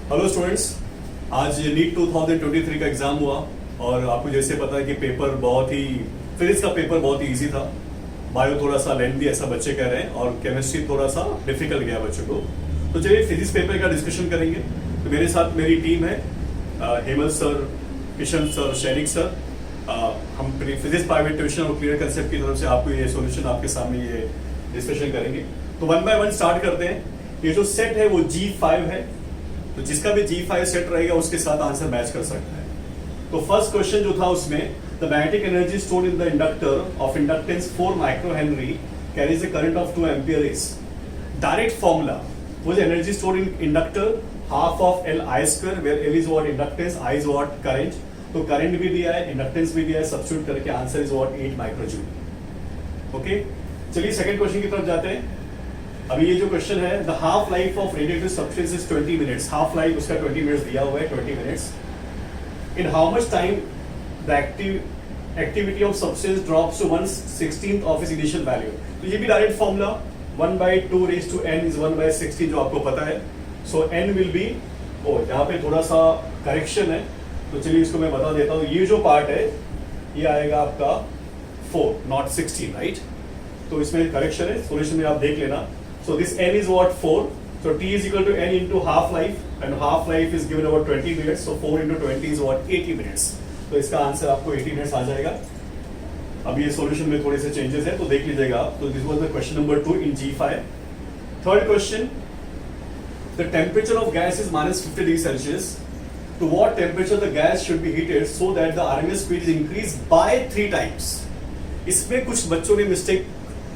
Hello students, आज NEET 2023 का exam हुआ और आपको जैसे पता है कि पेपर बहुत ही फिजिक्स का पेपर बहुत ही इजी था। बायो थोड़ा सा लेंथी ऐसा बच्चे कह रहे हैं और केमिस्ट्री थोड़ा सा डिफिकल्ट गया बच्चों को। तो चलिए फिजिक्स पेपर का डिस्कशन करेंगे। तो मेरे साथ मेरी टीम है, Hemant sir, Kishan sir, Shainik sir. हम फिजिक्स प्राइवेट ट्यूशन और क्लियर कंसेप्ट की तरफ से आपको ये सॉल्यूशन आपके सामने ये डिस्कशन करेंगे। तो वन बाय वन स्टार्ट करते हैं। ये जो सेट है वो G5 है, तो जिसका भी G5 सेट रहेगा उसके साथ आंसर मैच कर सकता है। तो फर्स्ट क्वेश्चन जो था उसमें, the magnetic energy stored in the inductor of inductance 4 micro Henry carries a current of 2 ampere is. Direct formula was energy stored in inductor half of L I square where L is what inductance, I is what current। तो current भी दिया है, inductance भी दिया है, substitute करके answer is what 8 microjoule. Okay, चलिए second question की तरफ जाते हैं। अभी ये जो क्वेश्चन है, the half life of radioactive substance is 20 minutes. Half life उसका 20 मिनट्स दिया हुआ है, 20 minutes. In how much time the activity of substance drops to 1/16 of its initial value. तो ये भी direct formula 1/2 raised to n is 1/16 जो आपको पता है। सो n विल बी, यहाँ पे थोड़ा सा करेक्शन है, तो चलिए इसको मैं बता देता हूँ। ये जो पार्ट है ये आएगा आपका 4 नॉट 16, राइट। तो इसमें करेक्शन है, सॉल्यूशन में आप देख लेना। So this n is what 4, so t is equal to n into half life and half life is given about 20 minutes, so 4 into 20 is what 80 minutes। तो इसका आंसर आपको 80 मिनट्स आ जाएगा। अब ये सॉल्यूशन में थोड़े से चेंजेस है तो देख लीजिएगा आप। तो this was the question number 2 in G5। Third question, the temperature of gas is -50 degree Celsius. To what temperature the gas should be heated so that the RMS speed is increase by 3 times. इसमें कुछ बच्चों ने mistake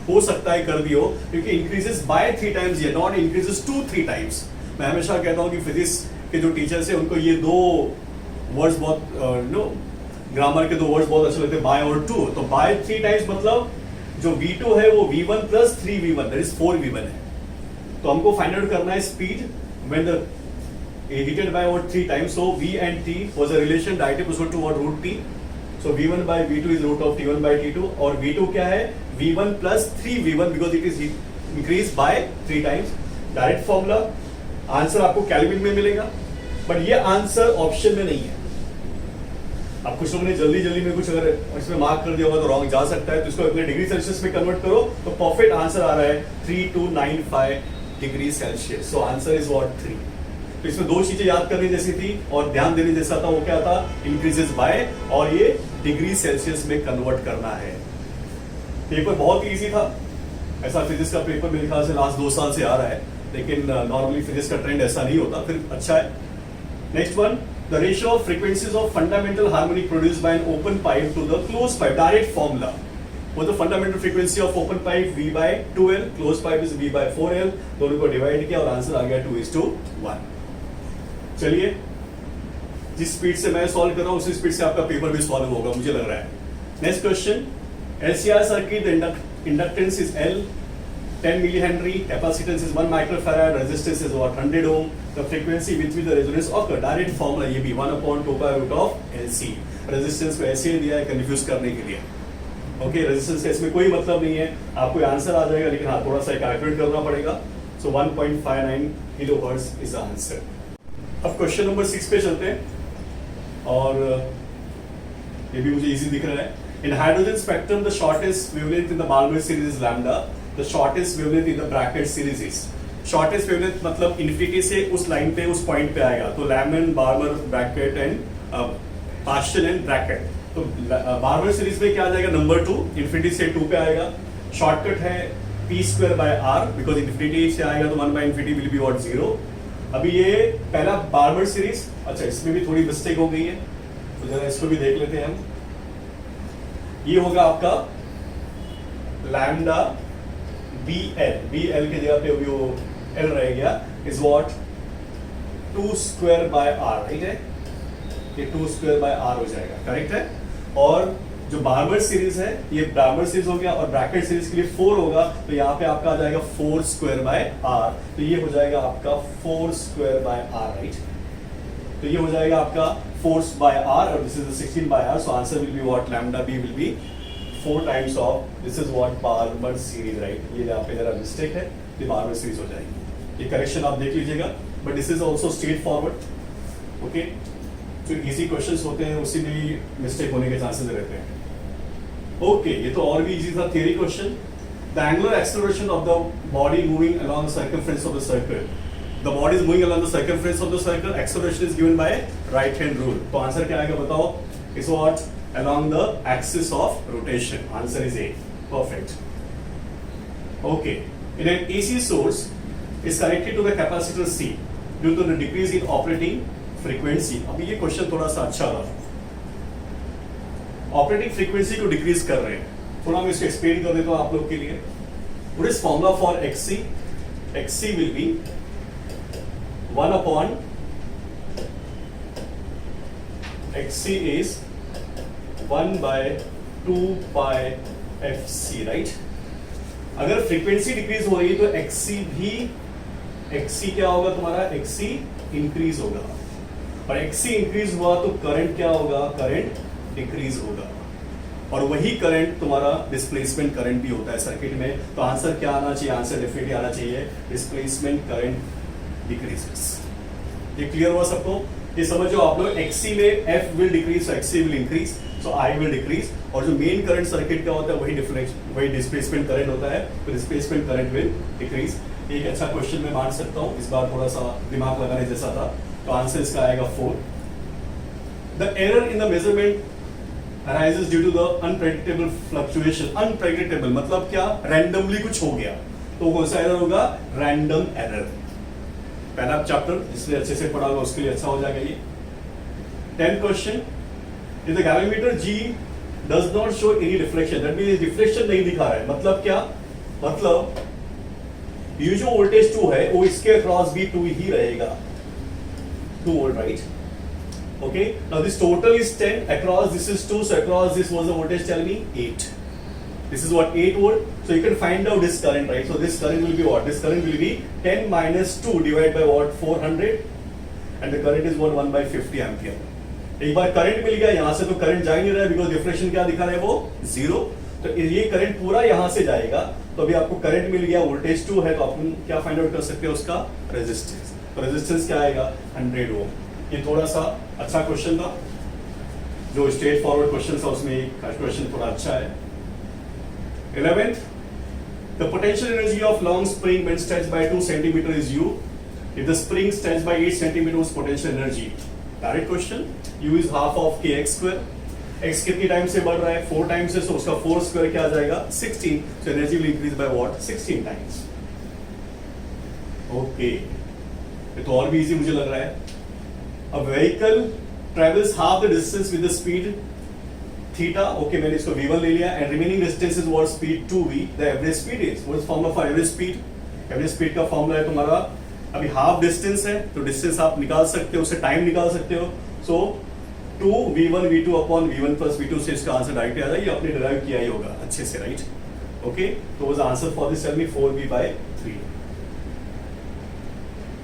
हो सकता है कर दी हो, क्योंकि इंक्रीजेस बाय 3 टाइम्स या नॉट इंक्रीजेस टू 3 टाइम्स। मैं हमेशा कहता हूं कि फिजिक्स के जो टीचर्स है उनको ये दो वर्ड्स बहुत ग्रामर के 2 वर्ड्स बहुत अच्छे लगते हैं, बाय और टू। तो बाय 3 टाइम्स मतलब जो V2 है वो V1 plus 3V1 that is 4V1 है। तो हमको फाइंड आउट करना है speed when the heated by what 3 times। so V and T was a relation directly proportional to what root T। so V1 by V2 is root of T1 by T2 और V2 क्या है V1 plus 3V1 because it is increased by 3 times। Direct formula answer आपको kelvin में मिलेगा, but ये answer option में नहीं है। अब कुछ लोगों ने जल्दी में कुछ अगर इसमें मार्क कर दिया होगा तो रॉन्ग जा सकता है, तो इसको अपने डिग्री सेल्सियस में कन्वर्ट करो तो परफेक्ट आंसर आ रहा है 3295 degree Celsius. So answer is what 3। तो इसमें 2 चीजें याद करने जैसी थी और ध्यान देने जैसा था, वो क्या था, इंक्रीजेस बाय और ये डिग्री सेल्सियस में कन्वर्ट करना है। पेपर बहुत इजी था, ऐसा फिजिक्स का पेपर मेरे ख्याल से लास्ट 2 साल से आ रहा है, लेकिन नॉर्मली फिजिक्स का ट्रेंड ऐसा नहीं होता, फिर अच्छा है। Next one, the ratio of frequencies of fundamental harmonic produced by an open pipe to the close pipe. Direct formula वो तो fundamental frequency of open pipe V/2L, close pipe is V/4L। दोनों को डिवाइड किया और answer आ गया 2:1। चलिए, जिस speed से मैं सॉल्व कर रहा हूं उसी स्पीड से आपका पेपर भी सॉल्व होगा मुझे लग रहा है। Next question, LCR circuit inductance is L, 10 millihenry, capacitance is 1 microfarad, resistance is what 100 ohm, the frequency with which the resonance occur। Direct formula ये भी 1/2π√LC। रेजिस्टेंस को ऐसे दिया है कंफ्यूज करने के लिए। ओके, रेजिस्टेंस का इसमें कोई मतलब नहीं है, आपको आंसर आ जाएगा, लेकिन हाँ थोड़ा सा कैलकुलेट करना पड़ेगा। सो 1.59 किलोहर्ट्ज इज द आंसर। अब क्वेश्चन नंबर 6 पे चलते हैं और ये भी मुझे इजी दिख रहा है। In hydrogen spectrum the shortest wavelength in the Balmer series is lambda, the shortest wavelength in the Brackett series is. Shortest wavelength मतलब इन्फिनिटी से उस लाइन पे उस पॉइंट पे आएगा, तो लैमन, बार्बर, ब्रैकेट एंड पार्शियल एंड ब्रैकेट। तो बार्बर सीरीज में क्या आ जाएगा, नंबर 2, इन्फिनिटी से 2 पे आएगा। शॉर्टकट है P²/R बिकॉज इन्फिनिटी से आएगा तो 1/infinity विल बी व्हाट 0। अभी ये पहला बार्बर सीरीज, अच्छा इसमें भी थोड़ी मिस्टेक हो गई है तो जरा इसको भी देख लेते हैं हम। ये होगा आपका लैम्डा BL के जगह पे वो L रह गया, इज व्हाट 2²/R, राइट है, ये 2²/R हो जाएगा, करेक्ट है। और जो बार्बर सीरीज है ये बार्बर सीरीज हो गया और ब्रैकेट सीरीज के लिए 4 होगा, तो यहाँ पे आपका आ जाएगा 4²/R, तो ये हो जाएगा आपका 4²/R, राइट। तो ये हो जाएगा आपका 4/R और this is the 16/R, so answer will be what lambda B will be 4 times of this is what barber series, right. ये यहाँ पे जरा मिस्टेक है, ये बार्बर सीरीज हो जाएगी। ये करेक्शन आप देख लीजिएगा। But this is also straight forward. Okay, जो इजी क्वेश्चंस होते हैं उसी में मिस्टेक होने के चांसेस रहते हैं। ओके, ये तो और भी इजी था। Theory question, the angular acceleration of the body moving along the circumference of the circle, the body is moving along the circumference of the circle, acceleration is given by right hand rule. तो answer क्या आएगा बताओ? Is what? along the axis of rotation. Answer is A. Perfect. Okay, in an AC source is connected to the capacitor C due to the decrease in operating frequency. अभी ये question थोड़ा सा अच्छा रहा। Operating frequency को decrease कर रहे हैं, थोड़ा मैं इसको एक्सप्लेन कर देता हूं आप लोग के लिए। What is formula for XC? XC will be 1 upon XC is 1 by 2 pi FC, right? अगर फ्रीक्वेंसी डिक्रीज हो रही है तो XC क्या होगा तुम्हारा? XC इंक्रीज होगा, और XC इंक्रीज हुआ तो करंट क्या होगा? करंट डिक्रीज होगा, और वही करंट तुम्हारा डिस्प्लेसमेंट करंट भी होता है सर्किट में। तो आंसर क्या आना चाहिए? आंसर डेफिनेटली आना चाहिए डिस्प्लेसमेंट करंट डिक्रीजेस। ये क्लियर हुआ सबको? ये समझो आप लोग, XC में F will decrease, XC will increase, so I will decrease, और जो मेन करंट सर्किट का होता है वही डिस्प्लेसमेंट करंट होता है, तो डिस्प्लेसमेंट करंट विल डिक्रीज। एक अच्छा क्वेश्चन मैं मान सकता हूं, इस बार थोड़ा सा दिमाग लगाने जैसा था। तो आंसर इसका आएगा 4। The error in the measurement arises due to the unpredictable fluctuation. Unpredictable मतलब क्या? रैंडमली कुछ हो गया, तो कौन सा एरर होगा? Random error. पहला चैप्टर जिसने अच्छे से पढ़ा होगा उसके लिए अच्छा हो जाएगा ये। 10th question, if the galvanometer G does not show any reflection, that means reflection नहीं दिखा रहा है, मतलब क्या? मतलब ये जो वोल्टेज 2 है वो इसके अक्रॉस भी 2 ही रहेगा, 2 volt, right? Okay, now this total is 10, across this is 2, so across this was the voltage, tell me? 8. This is what? 8 volt. So you can find out this current, right? So this current will be what? This current will be 10 minus 2 divided by what? 400, and the current is what? 1 by 50 ampere. एक बार current मिल गया यहाँ से तो current जा ही नहीं रहा है, because deflection क्या दिखा रहा है? वो 0। तो ये करंट पूरा यहाँ से जाएगा, तो अभी आपको करंट मिल गया, वोल्टेज 2 है, तो आप क्या फाइंड आउट कर सकते हो? उसका रेजिस्टेंस। तो रेजिस्टेंस क्या आएगा? 100 ओम। ये थोड़ा सा अच्छा क्वेश्चन था, जो स्ट्रेट फॉरवर्ड क्वेश्चन था उसमें एक क्वेश्चन थोड़ा अच्छा है। 11th, the potential energy of long spring when stretched by 2 centimeter is U. If the spring stretched by 8 centimeters, potential energy. Direct question. U is half of kx square. X कितनी time से बढ़ रहा है? 4 times से, so उसका 4 square क्या आ जाएगा? 16. So energy will increase by what? 16 times. Okay. ये तो और भी इजी मुझे लग रहा है। A vehicle travels half the distance with the speed theta. Okay, मैंने इसको v1 ले लिया, and remaining distance is what? Speed 2v. The average speed is what is formula for average speed? Average speed का formula है तुम्हारा, अभी half distance है तो डिस्टेंस आप निकाल सकते हो, उससे टाइम निकाल सकते हो। सो 2v1 v2 upon v1 plus v2 से इसका आंसर डायरेक्ट आ जाएगा, ये आपने डिराइव किया ही होगा अच्छे से, राइट? ओके, तो was answer for this, tell me 4v/3।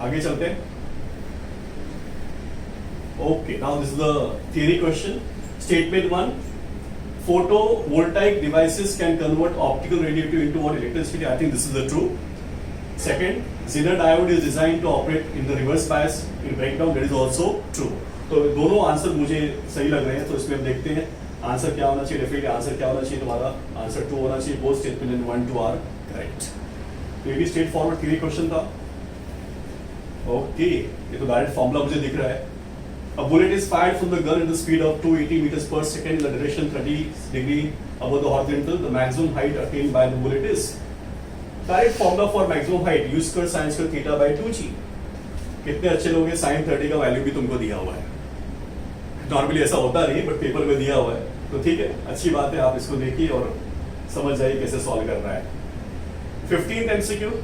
आगे चलते हैं। Okay, now this is the theory question. Statement 1, photovoltaic devices can convert optical radiative into what? Electricity. I think this is the true. Second, Zener diode is designed to operate in the reverse bias in breakdown. That is also true. तो दोनों answer मुझे सही लग रहे हैं, तो इसमें हम देखते हैं आंसर क्या होना चाहिए। डेफिनेटली आंसर क्या होना चाहिए तुम्हारा? आंसर 2 होना चाहिए। Both statement and 1, 2 are correct. तो ये भी स्ट्रेट फॉरवर्ड थ्योरी क्वेश्चन था। ओके, ये तो डायरेक्ट फॉर्मूला मुझे दिख रहा है। A bullet is fired from the gun at the speed of 280 meters per second in the direction 30 degree above the horizontal. The maximum height attained by the bullet is. Direct formula for maximum height: u square sin square theta by 2g. कितने अच्छे लोग हैं, sin 30 का value भी तुमको दिया हुआ है। नॉर्मली ऐसा होता नहीं, बट पेपर में दिया हुआ है, तो ठीक है, अच्छी बात है। आप इसको देखिए और समझ जाइए कैसे सॉल्व करना है। 15th MCQ.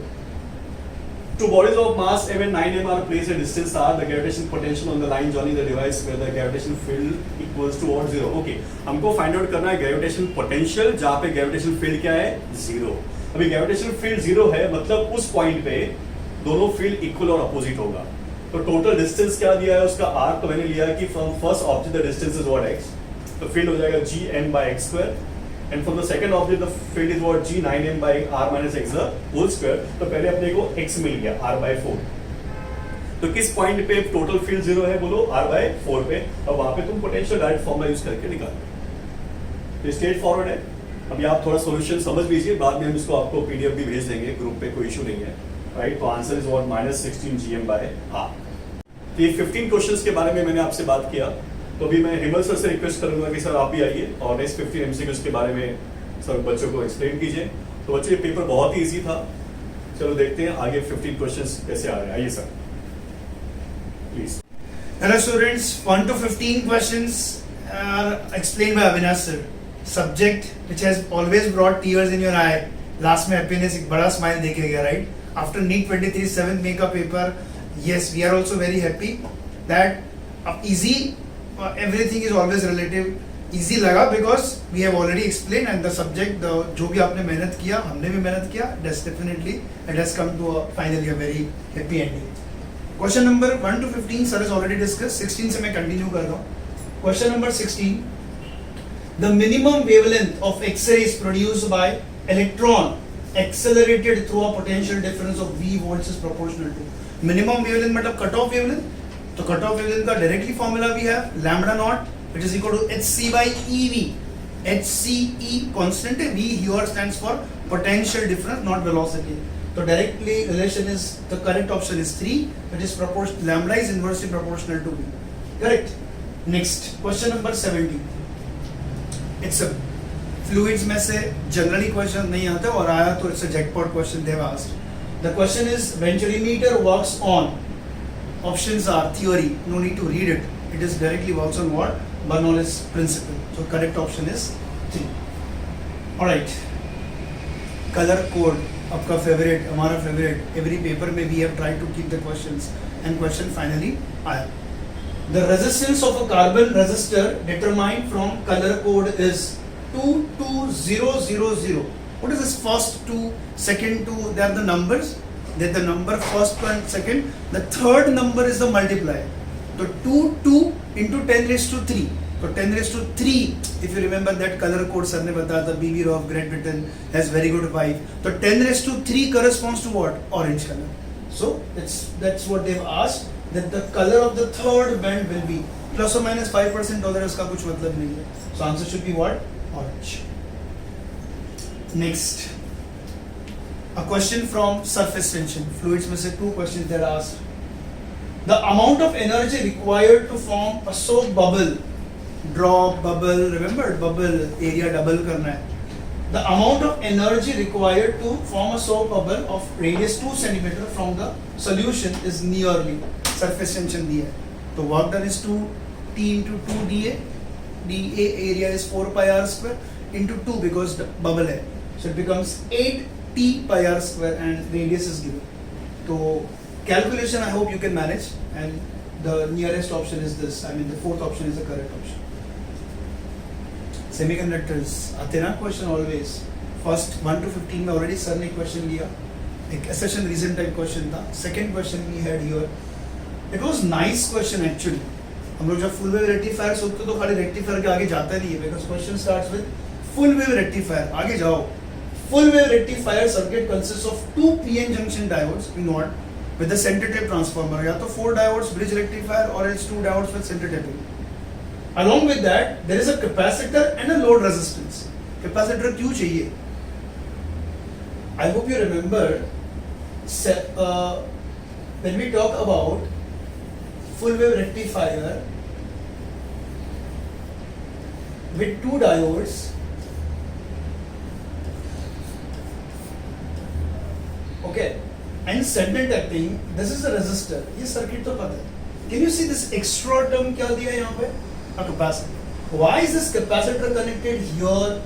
Two bodies of mass m and 9m are placed at distance r. The gravitational potential on the line joining the device where the gravitational field equals to what? 0. Okay, हमको find out करना है gravitational potential जहाँ पे gravitational field क्या है? 0। अभी gravitational field 0 है, मतलब उस पॉइंट पे दोनों फील्ड इक्वल और अपोजिट होगा। तो टोटल डिस्टेंस क्या दिया है उसका? r। तो मैंने लिया कि from first object the distance is what? x। तो फील्ड हो जाएगा gm/x²। And from the second object the field is what? g 9m/r minus x the whole square. तो पहले अपने को x मिल गया r/4। तो किस पॉइंट पे टोटल फील्ड 0 है, बोलो r/4 पे, अब वहां पे तुम पोटेंशियल डायरेक्ट फॉर्मूला यूज करके निकालो। तो स्ट्रेट फॉरवर्ड है। अभी आप थोड़ा सॉल्यूशन समझ लीजिए, बाद में हम इसको आपको पीडीएफ भी भेज देंगे ग्रुप पे, कोई इशू नहीं है, राइट। तो आंसर इज व्हाट -16 gm/r। तो ये 15 क्वेश्चंस के बारे में मैंने आपसे बात किया। तो अभी मैं हेमल सर से रिक्वेस्ट करूंगा कि सर आप भी आइए और नेक्स्ट 15 एमसीक्यूज के बारे में सर बच्चों को एक्सप्लेन कीजिए। तो बच्चों ये पेपर बहुत ही इजी था। चलो देखते हैं आगे 15 क्वेश्चंस कैसे आ रहे हैं। आइए sir please. Hello students, 1 to 15 questions are explained by Avinash sir. Subject which has always brought tears in your eye. Last में happiness एक बड़ा smile देके गया, right? After NEET 23 7th May का paper, yes, we are also very happy that easy, everything is always relative. Easy लगा because we have already explained and the subject, जो भी आपने मेहनत किया, हमने भी मेहनत किया, definitely it has come to finally a very happy ending. Question number 1 to 15 sir has already discussed. 16 से मैं continue कर रहा हूँ. Question number 16. The minimum wavelength of X-ray is produced by electron accelerated through a potential difference of V volts is proportional to. Minimum wavelength मतलब cut off wavelength. तो cut off wavelength का directly formula we have lambda naught which is equal to hc by ev. hce constant है, V here stands for potential difference, not velocity. So directly relation is, the correct option is 3, which is proportional, lambda is inversely proportional to V. Correct. Next question number 17. It's a fluids में से generally question नहीं आता और आया तो it's a jackpot question they have asked. The question is venturimeter works on, options are theory, no need to read it. It is directly works on what? Bernoulli's principle. So correct option is 3. All right. Color code, आपका favorite, हमारा favorite. Every paper में we have tried to keep the questions and question finally आया. The resistance of a carbon resistor determined from color code is 22000. What is this first 2, second 2? They are the numbers. They are the number first one, second. The third number is the multiplier. So 2 into 10 raised to 3. So 10 raised to 3, if you remember that color code sir ने बताया था, BB Raw of Great Britain has very good vibe. So 10 raised to 3 corresponds to what? Orange color. So that's what they've asked, that the color of the third band will be plus or minus 5% dollar, इसका कुछ मतलब नहीं है. So answer should be what? Orange. Next, a question from surface tension. Fluids में से 2 questions they are asked. The amount of energy required to form a soap bubble, drop, bubble, remember bubble area double करना है. The amount of energy required to form a soap bubble of radius 2 cm from the solution is nearly, surface tension दिया है. तो work done is 2T into 2 dA. dA area is 4 pi r square into 2 because the bubble है. So it becomes 8T pi r square and radius is given. तो calculation I hope you can manage, and the nearest option is this. I mean the fourth option is the correct option. Semiconductors आते ना question always. First 1 to 15 में already sir ने question लिया. एक accession reason type question था. Second question we had here. It was nice question actually. हम लोग जब full wave rectifier सोचते तो खाली rectifier के आगे जाता नहीं है, because question starts with full wave rectifier. आगे जाओ. Full wave rectifier circuit consists of 2 p-n junction diodes in what? With the center tape transformer, या तो 4 diodes bridge rectifier or else 2 diodes with center taping. Along with that, there is a capacitor and a load resistance. Capacitor क्यों चाहिए? I hope you remember when we talk about full wave rectifier with 2 diodes, okay, and center tapping, this is a resistor. ये circuit तो पता है. Can you see this extra term क्या दिया है यहाँ पे? A capacitor. Why is this capacitor connected here?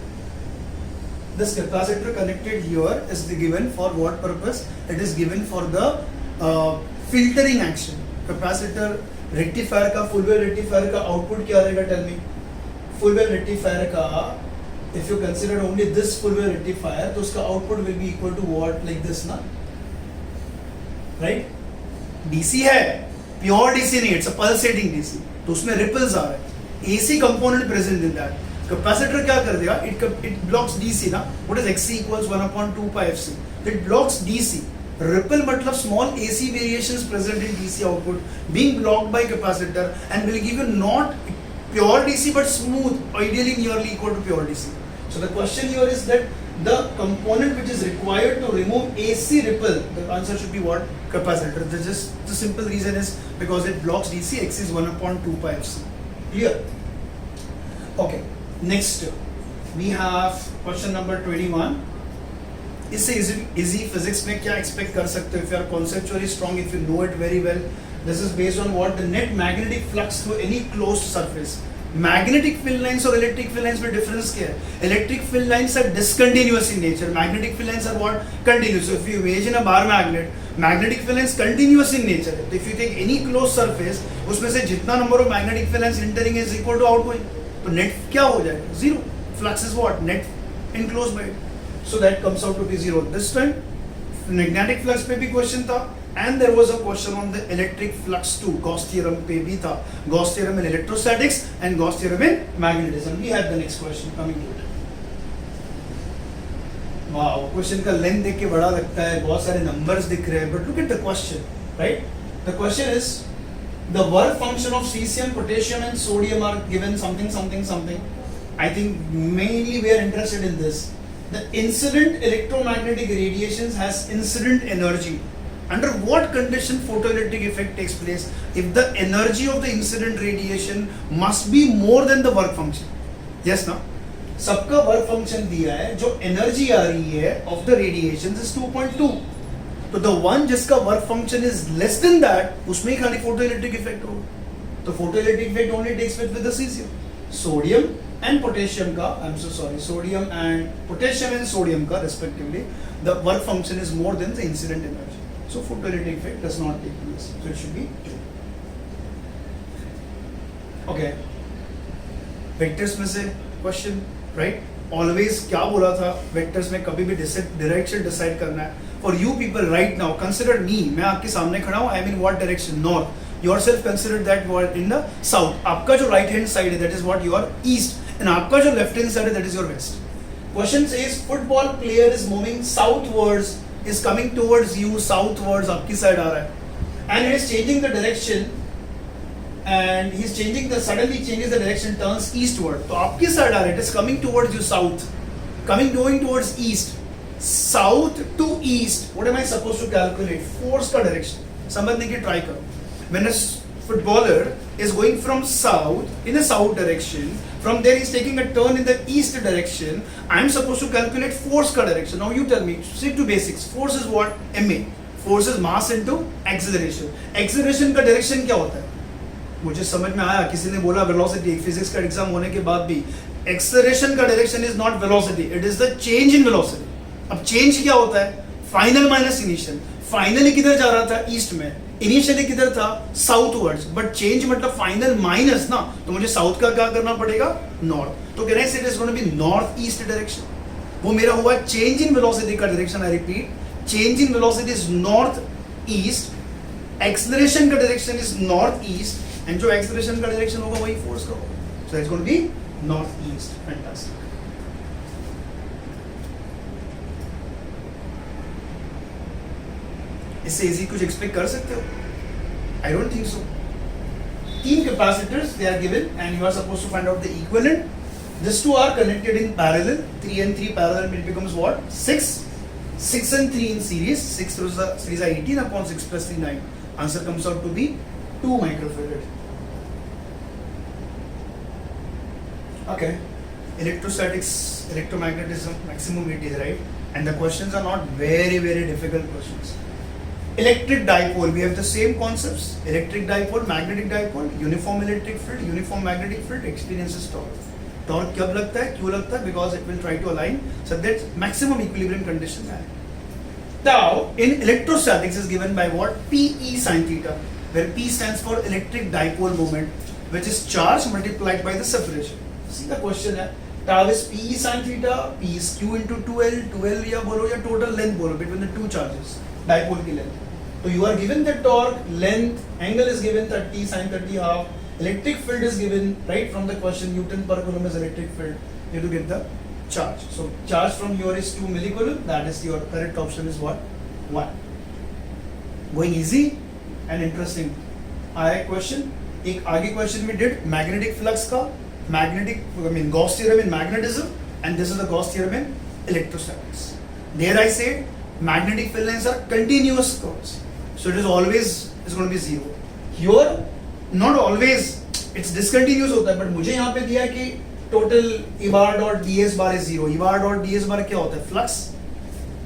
This capacitor connected here is given for what purpose? It is given for the filtering action. Capacitor rectifier का, full wave rectifier का output क्या रहेगा? Tell me. Full wave rectifier का, if you consider only this full wave rectifier, तो उसका output will be equal to what? Like this ना? Right? DC है, pure DC नहीं, it's a pulsating DC. तो उसमें ripples आ रहे हैं. AC component present in that. Capacitor क्या कर देगा? It blocks DC ना. What is XC equals 1/2 pi FC? It blocks DC. Ripple मतलब small AC variations present in DC output being blocked by capacitor and will give you not pure DC but smooth, ideally nearly equal to pure DC. So the question here is that the component which is required to remove AC ripple, the answer should be what? Capacitor. The simple reason is because it blocks DC. X is 1 upon 2 pi FC. Clear? Okay. Next we have question number 21. इससे easy physics में क्या expect कर सकते हो if you are conceptually strong, if you know it very well. This is based on what? The net magnetic flux through any closed surface. Magnetic field lines और electric field lines में difference क्या है? Electric field lines are discontinuous in nature. Magnetic field lines are what? Continuous. So if you imagine a bar magnet, magnetic field lines continuous in nature. So if you take any closed surface, उसमें से जितना number of magnetic field lines entering is equal to outgoing. तो net क्या हो जाएगा? Zero. Flux is what? Net enclosed by it. So that comes out to be 0. This time magnetic flux पे भी question था and there was a question on the electric flux too. Gauss theorem पे भी था. Gauss theorem in electrostatics and Gauss theorem in magnetism. We have the next question coming to it. Wow, question का length देख के बड़ा लगता है, बहुत सारे numbers दिख रहे हैं, but look at the question, right? The question is the work function of cesium, potassium and sodium are given something something something. I think mainly we are interested in this. The incident electromagnetic radiations has incident energy. Under what condition photoelectric effect takes place? If the energy of the incident radiation must be more than the work function. Yes, no? सबका work function दिया है, जो energy आ रही है of the radiations is 2.2. तो the one जिसका work function is less than that, उसमें ही खाली photoelectric effect होगा. तो photoelectric effect only takes place with the cesium. Sodium and potassium का, sodium and potassium and sodium का respectively, the work function is more than the incident energy. So photoelectric effect does not take place. So it should be true. Okay. Vectors में से question, right? Always क्या बोला था? Vectors में कभी भी direction decide करना है. For you people right now, consider me. मैं आपके सामने खड़ा हूँ. I am in what direction? North. Yourself consider that you are in the south. आपका जो right hand side है, that is what you are east. And आपका जो left hand side है, that is your west. Question says football player is moving southwards, is coming towards you southwards, आपकी side आ रहा है. And it is changing the direction. And he is changing the suddenly changes the direction, turns eastward. तो आपकी side आ रहा है, it is coming towards you south, going towards east. South to east. What am I supposed to calculate? Force का direction. समझने की try करो. When a footballer is going from south in a south direction, from there he is taking a turn in the east direction, I am supposed to calculate force का direction. Now you tell me, stick to basics. Force is what? Ma. Force is mass into acceleration. Acceleration का direction क्या होता है? मुझे समझ में आया, किसी ने बोला velocity, फिजिक्स का एग्जाम होने के बाद भी acceleration का direction is not velocity, it is the change in velocity. अब change क्या होता है? Final minus initial. Finally किधर जा रहा था? East में. Initially किधर था? Southwards. But change मतलब final minus ना, तो मुझे south का क्या करना पड़ेगा? North. तो कह रहे हैं it is going to be northeast direction. वो मेरा हुआ change in velocity का direction. I repeat, change in velocity is northeast. Acceleration का direction is northeast. And जो acceleration का direction होगा वही force का होगा. So it's going to be northeast. Fantastic. इससे easy कुछ expect कर सकते हो? I don't think so. 3 capacitors they are given and you are supposed to find out the equivalent. These two are connected in parallel. 3 and 3 parallel, it becomes what? 6. 6 and 3 in series. 6 through the series are 18 upon 6 plus 3 9. Answer comes out to be 2 microfarad. Okay. Electrostatics, electromagnetism, maximum it is, right? And the questions are not very difficult questions. Electric dipole, we have the same concepts. Electric dipole, magnetic dipole, uniform electric field, uniform magnetic field, experiences torque. Torque कब लगता है? क्यों लगता है? Because it will try to align so that maximum equilibrium condition है. Tau in electrostatics is given by what? Pe sin theta, where P stands for electric dipole moment, which is charge multiplied by the separation. See the question है. Tau is Pe sin theta, P is Q into 2L, 2L या बोलो या total length बोलो between the two charges, dipole की length. So you are given the torque, length, angle is given 30, sin 30 half, electric field is given right from the question, Newton per coulomb is electric field. You have to get the charge. So charge from here is 2 millicoulomb. That is your correct option is what? 1. Going easy and interesting. आया question, एक आगे question में did magnetic flux का, magnetic I mean Gauss theorem in magnetism and this is the Gauss theorem in electrostatics. There I said magnetic field lines are continuous curves, so it is always is going to be zero. Here not always it's discontinuous होता है, but मुझे यहाँ पे दिया है कि total E bar dot ds bar is zero. E bar dot ds bar क्या होता है? Flux,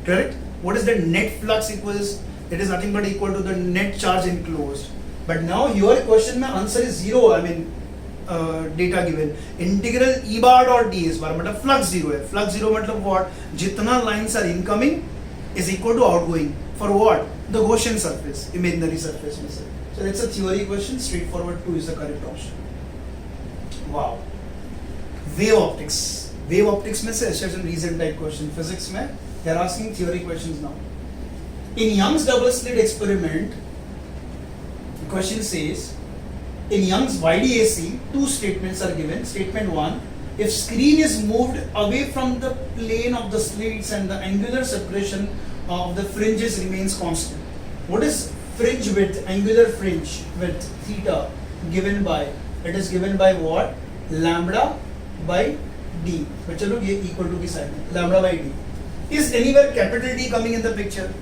correct? What is the net flux equals? It is nothing but equal to the net charge enclosed. But now your question में answer is zero. I mean data given. Integral E bar dot ds bar मतलब flux zero है. Flux zero मतलब what? जितना lines are incoming is equal to outgoing. For what? The Gaussian surface, imaginary surface में से. So that's a theory question. Straightforward 2 is the correct option. Wow. Wave optics. Wave optics में से certain reason type question. Physics में they are asking theory questions now. In Young's double slit experiment, the question says, in Young's YDAC, two statements are given. Statement 1, if screen is moved away from the plane of the slits and the angular separation of the fringes remains constant. What is fringe width, angular fringe width, theta, given by? It is given by what? Lambda by d. But चलो ये equal to की side में. Lambda by d. Is anywhere capital D coming in the picture?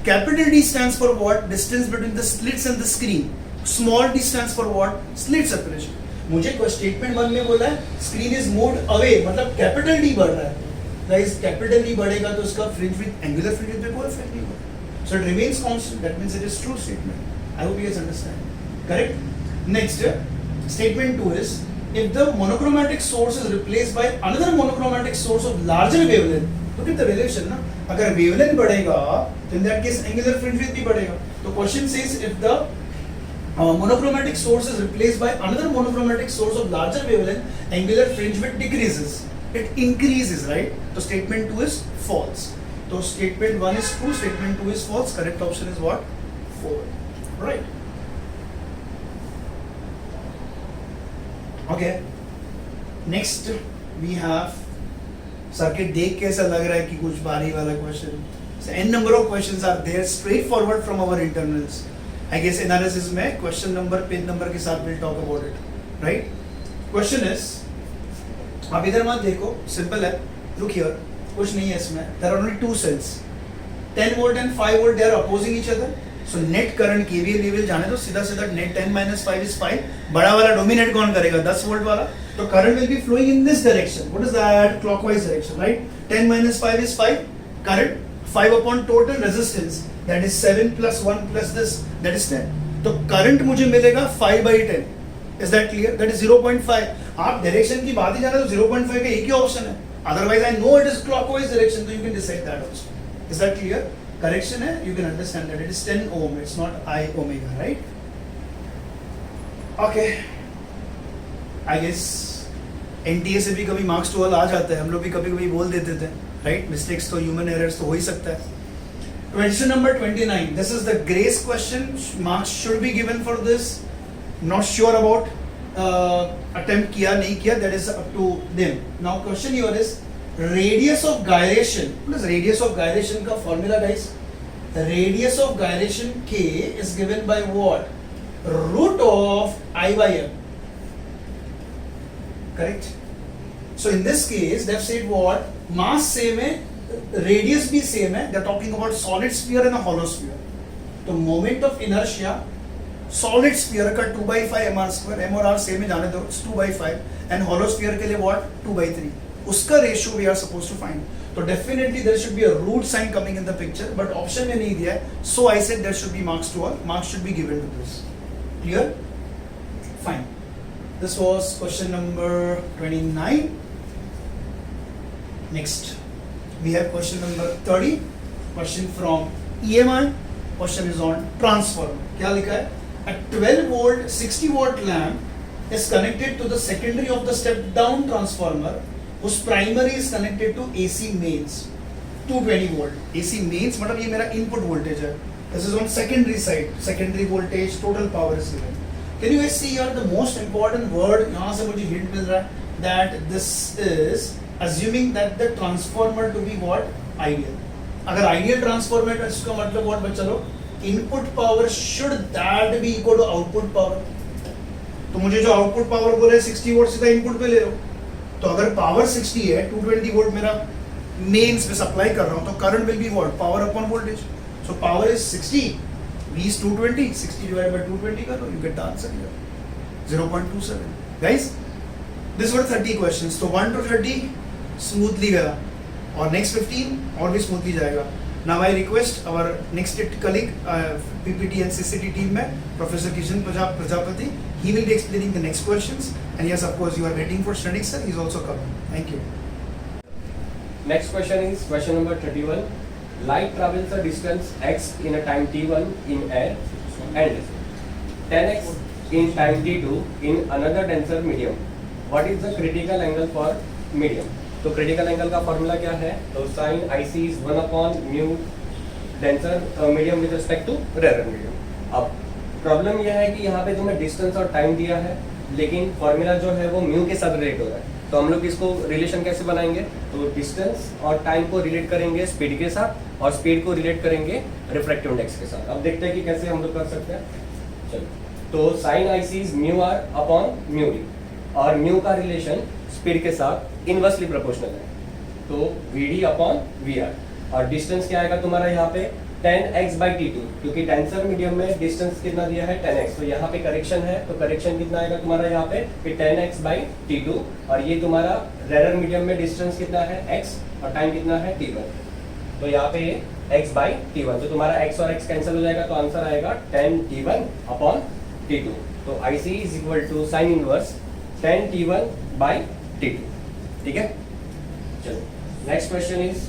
Capital D stands for what? Distance between the slits and the screen. Small d stands for what? Slit separation. मुझे statement 1 में बोला है screen is moved away, मतलब capital D बढ़ रहा है. Guys capital D बढ़ेगा तो उसका fringe with angular fringe with कोई इफेक्ट नहीं होगा. So it remains constant. That means it is true statement. I hope you guys understand. Correct. Next statement 2 is if the monochromatic source is replaced by another monochromatic source of larger wavelength. Look at the relation ना. अगर wavelength बढ़ेगा तो in that case angular fringe width भी बढ़ेगा. तो question says if the monochromatic source is replaced by another monochromatic source of larger wavelength, angular fringe width decreases. It increases, right? So statement 2 is false. So statement 1 is true, statement 2 is false. Correct option is what? 4. Right? Okay. Next we have circuit देख के ऐसा लग रहा है कि कुछ भारी वाला question. So n number of questions are there straightforward from our internals. I guess analysis में question number पेज नंबर के साथ we'll talk about it. Right? Question is, आप इधर मत देखो, सिंपल है. Look here, कुछ नहीं है इसमें. There are only two cells. 10 volt and 5 volt they are opposing each other. So net current KVL level जाने तो सीधा सीधा net 10 minus 5 is 5. बड़ा वाला dominate कौन करेगा? 10 volt वाला. तो current will be flowing in this direction. What is that? Clockwise direction, right? 10 minus 5 is 5. Current 5 upon total resistance, that is 7 plus 1 plus this, that is 10. तो current मुझे मिलेगा 5 by 10. Is that clear? That is 0.5. आप direction की बात ही जाने तो 0.5 का एक ही option है. Otherwise I know it is clockwise direction, so you can decide that also. Is that clear? Correction है, you can understand that it is 10 ohm, it's not I omega, right? Okay. I guess NTA से भी कभी marks to all आ जाता है, हम लोग भी कभी कभी बोल देते थे, right? Mistakes तो human errors तो हो ही सकता है. Question number 29. This is the grace question. Marks should be given for this. Not sure about attempt किया नहीं किया, that is up to them. Now question here is radius of gyration. What is radius of gyration का formula, guys? Radius of gyration K is given by what? Root of I by M. Correct? So in this case, they have said what? Mass same है, radius भी same है. They are talking about solid sphere and a hollow sphere. तो moment of inertia solid sphere का 2 by 5 mr square, m और r same है जाने दो, it's 2 by 5, and hollow sphere के लिए what? 2 by 3. उसका ratio we are supposed to find. So definitely there should be a root sign coming in the picture, but option में नहीं दिया है. So I said there should be marks to all. Marks should be given to this. Clear? Fine. This was question number 29. Next, we have question number 30. Question from EMI. Question is on transformer. क्या लिखा है? A 12 volt 60 watt lamp is connected to the secondary of the step down transformer whose primary is connected to AC mains 220 volt. AC mains मतलब ये मेरा input voltage है. This is on secondary side. Secondary voltage, total power is given. Can you guys see here the most important word? यहाँ से मुझे hint मिल रहा है that this is assuming that the transformer to be what? Ideal. अगर ideal transformer है इसका मतलब what बच्चा लोग? Input power should that be equal to output power. तो मुझे जो आउटपुट पावर बोले 60 वोल्ट सीधा इनपुट पे ले लो, तो अगर पावर 60 है 220 वोल्ट मेरा मेन्स में सप्लाई कर रहा हूं, तो current will be what, power upon voltage. So power is 60, V is 220, 60 divided by 220 कर लो, you get the answer here, 0.27. Guys, this were 30 questions, तो 1 to 30 smoothly गया, और next 15 और भी smoothly जाएगा। Now I request our next colleague, PPT and CCT team में Professor Kishan Prajapati, he will be explaining the next questions, and yes, of course, you are waiting for Shrenik sir, he is also coming. Thank you. Next question is question number 31. Light travels a distance x in a time t1 in air and 10x in time t2 in another denser medium. What is the critical angle for medium? तो critical angle का formula क्या है? तो sin IC is 1 upon mu denser medium with respect to rarer medium. अब problem यह है कि यहाँ पे तुम्हें डिस्टेंस और टाइम दिया है, लेकिन फॉर्मूला जो है वो म्यू के साथ रिलेट हो रहा है। तो हम लोग इसको रिलेशन कैसे बनाएंगे? तो डिस्टेंस और टाइम को रिलेट करेंगे स्पीड के साथ, और स्पीड को रिलेट करेंगे रिफ्रैक्टिव इंडेक्स के साथ। अब देखते हैं कि कैसे हम लोग कर सकते हैं। चलो, तो sine I C is mu R upon mu D, और म्यू का रिलेशन स्पीड के साथ इनवर्सली प्रोपोर्शनल है, तो V D upon V R. और डिस्टेंस क्या आएगा तुम्हारा यहाँ पे 10x by t2, क्योंकि डेंसर मीडियम में डिस्टेंस कितना दिया है 10x, तो यहाँ पे करेक्शन है, तो करेक्शन कितना आएगा तुम्हारा यहाँ पे कि 10x by t2, और ये तुम्हारा रेरर मीडियम में डिस्टेंस कितना है x, और टाइम कितना है t1, तो यहाँ पे x by t1, तो तुम्हारा x और x कैंसिल हो जाएगा, तो आंसर आएगा 10t1 अपॉन t2। तो IC is equal to sine inverse 10t1 by t2, ठीक है। चलो, next question is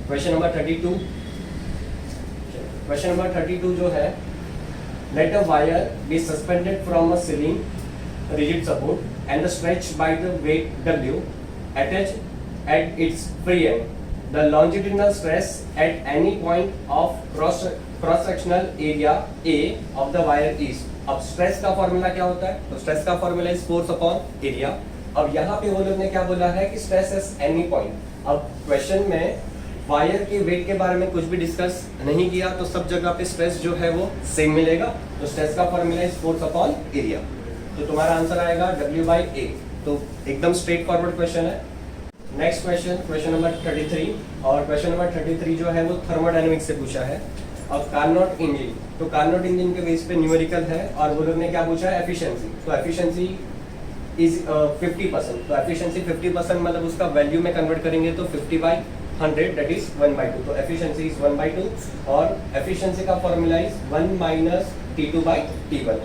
question number 32। Question number 32 जो है, let a wire be suspended from a ceiling rigid support and stretched by the weight W attached at its free end. The longitudinal stress at any point of cross sectional area A of the wire is. अब stress का formula क्या होता है? तो stress का formula is force upon area. अब यहाँ पे वो लोग ने क्या बोला है कि स्ट्रेस एट एनी पॉइंट। अब क्वेश्चन में वायर के वेट के बारे में कुछ भी डिस्कस नहीं किया, तो सब जगह पे स्ट्रेस जो है वो सेम मिलेगा, तो स्ट्रेस का formula is force upon area. तो तुम्हारा आंसर आएगा W by A। तो एकदम स्ट्रेट फॉरवर्ड क्वेश्चन है। नेक्स्ट क्वेश्चन, क्वेश्चन नंबर 33, और क्वेश्चन नंबर 33 जो है वो थर्मोडायनेमिक्स से पूछा है। अब कार्नोट इंजन, तो कार्नोट इंजन के बेस पे न्यूमेरिकल है, और वो लोग ने क्या पूछा है? एफिशिएंसी। तो एफिशिएंसी इज 50%, तो एफिशिएंसी 50% मतलब उसका वैल्यू में कन्वर्ट करेंगे तो 50/100 दैट इज 1/2, तो एफिशिएंसी इज 1/2, और एफिशिएंसी का formula is 1 minus T2/T1।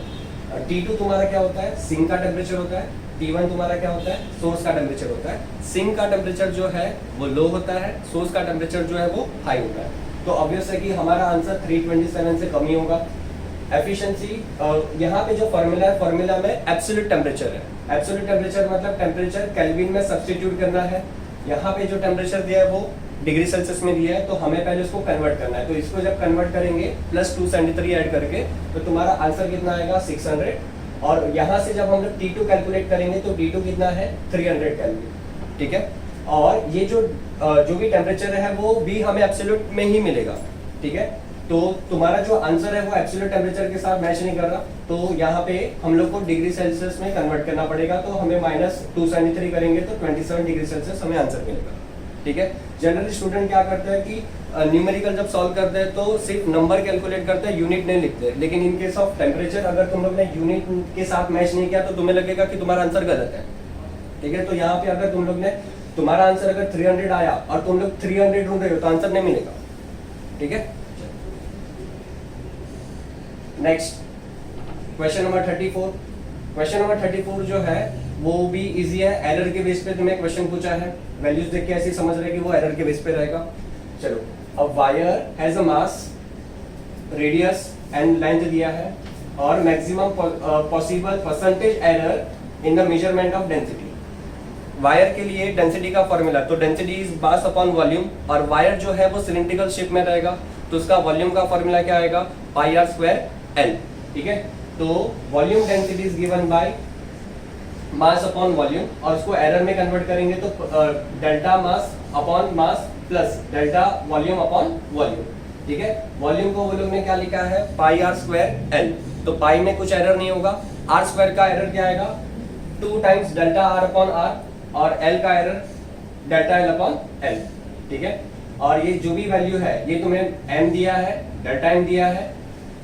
T2 तुम्हारा क्या होता है? सिंक का टेम्परेचर होता है, T1 तुम्हारा क्या होता है? सोर्स का टेम्परेचर होता है। सिंक का टेम्परेचर जो है वो लो होता है, सोर्स का टेम्परेचर जो है वो हाई होता है, तो ऑब्वियस है कि हमारा आंसर 327 से कम ही होगा। एफिशिएंसी यहाँ पे जो फॉर्मूला है, फॉर्मूला में एब्सोल्यूट टेम्परेचर है। एब्सोल्यूट टेम्परेचर मतलब टेम्परेचर केल्विन में सब्स्टिट्यूट करना है। यहाँ पे जो टेम्परेचर दिया है वो डिग्री सेल्सियस में दिया है, तो हमें पहले उसको कन्वर्ट करना है। तो इसको जब कन्वर्ट करेंगे प्लस 273 ऐड करके, तो तुम्हारा आंसर कितना आएगा? 600। और यहाँ से जब हम लोग T2 कैलकुलेट करेंगे तो T2 कितना है? 300 केल्विन, ठीक है। और ये जो भी टेम्परेचर है वो भी हमें एब्सोल्यूट में ही मिलेगा, ठीक है। तो तुम्हारा जो आंसर है वो एब्सोल्यूट टेम्परेचर के साथ मैच नहीं कर रहा, तो यहाँ पे हम लोग को डिग्री सेल्सियस में कन्वर्ट करना पड़ेगा, तो हमें माइनस 273 करेंगे तो 27 डिग्री सेल्सियस हमें आंसर मिलेगा, ठीक है। जनरली स्टूडेंट क्या करते हैं कि न्यूमेरिकल जब सॉल्व करते हैं तो सिर्फ नंबर कैलकुलेट करते हैं, यूनिट नहीं लिखते। लेकिन इन केस ऑफ टेम्परेचर अगर तुम लोग ने यूनिट के साथ मैच नहीं किया तो तुम्हें लगेगा कि तुम्हारा आंसर गलत है, ठीक है। तो यहाँ पे अगर तुम लोग ने, तुम्हारा आंसर अगर 300 आया और तुम लोग 300 ढूंढ रहे हो तो आंसर नहीं मिलेगा, ठीक है। Next question number 34। Question number 34 जो है वो भी इजी है, एरर के बेस पे तुम्हें क्वेश्चन पूछा है। वैल्यूज देख के ऐसे समझ रहे कि वो एरर के बेस पे रहेगा। चलो, अब wire has a mass, radius and length दिया है, और maximum possible percentage error in the measurement of density. Wire के लिए डेंसिटी का फॉर्मूला, तो density is mass upon volume, और वायर जो है वो सिलिंड्रिकल शेप में रहेगा, तो उसका वॉल्यूम का फॉर्मूला क्या आएगा? πr²L, ठीक है। तो volume density is given by mass upon volume, और उसको एरर में कन्वर्ट करेंगे तो delta mass upon mass plus delta volume upon volume. ठीक है। वॉल्यूम को वो लोग ने क्या लिखा है, पाई आर स्क्वायर एल। तो पाई में कुछ एरर नहीं होगा, आर स्क्वायर का एरर क्या आएगा 2 times delta R upon R, और एल का error delta L upon L, ठीक है। और ये जो भी वैल्यू है ये तुम्हें एम दिया है, डेल्टा एम दिया है,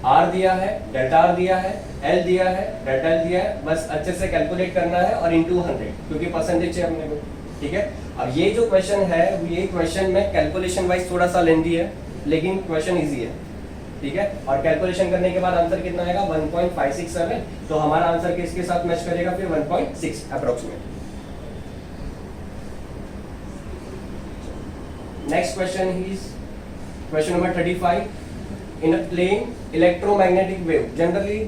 आर दिया है, डेल्टा आर दिया है, एल दिया है, डेल्टा एल दिया है, बस अच्छे से कैलकुलेट करना है और इनटू 100 क्योंकि परसेंटेज है अपने को, ठीक है। अब ये जो क्वेश्चन है ये क्वेश्चन में कैलकुलेशन वाइज थोड़ा सा लेंथी है लेकिन क्वेश्चन इजी है, ठीक है। और कैलकुलेशन करने के बाद आंसर कितना आएगा 1.567, तो हमारा आंसर किसके साथ मैच करेगा फिर 1.6 approximate. Next question is question number 35। In a plane electromagnetic wave, generally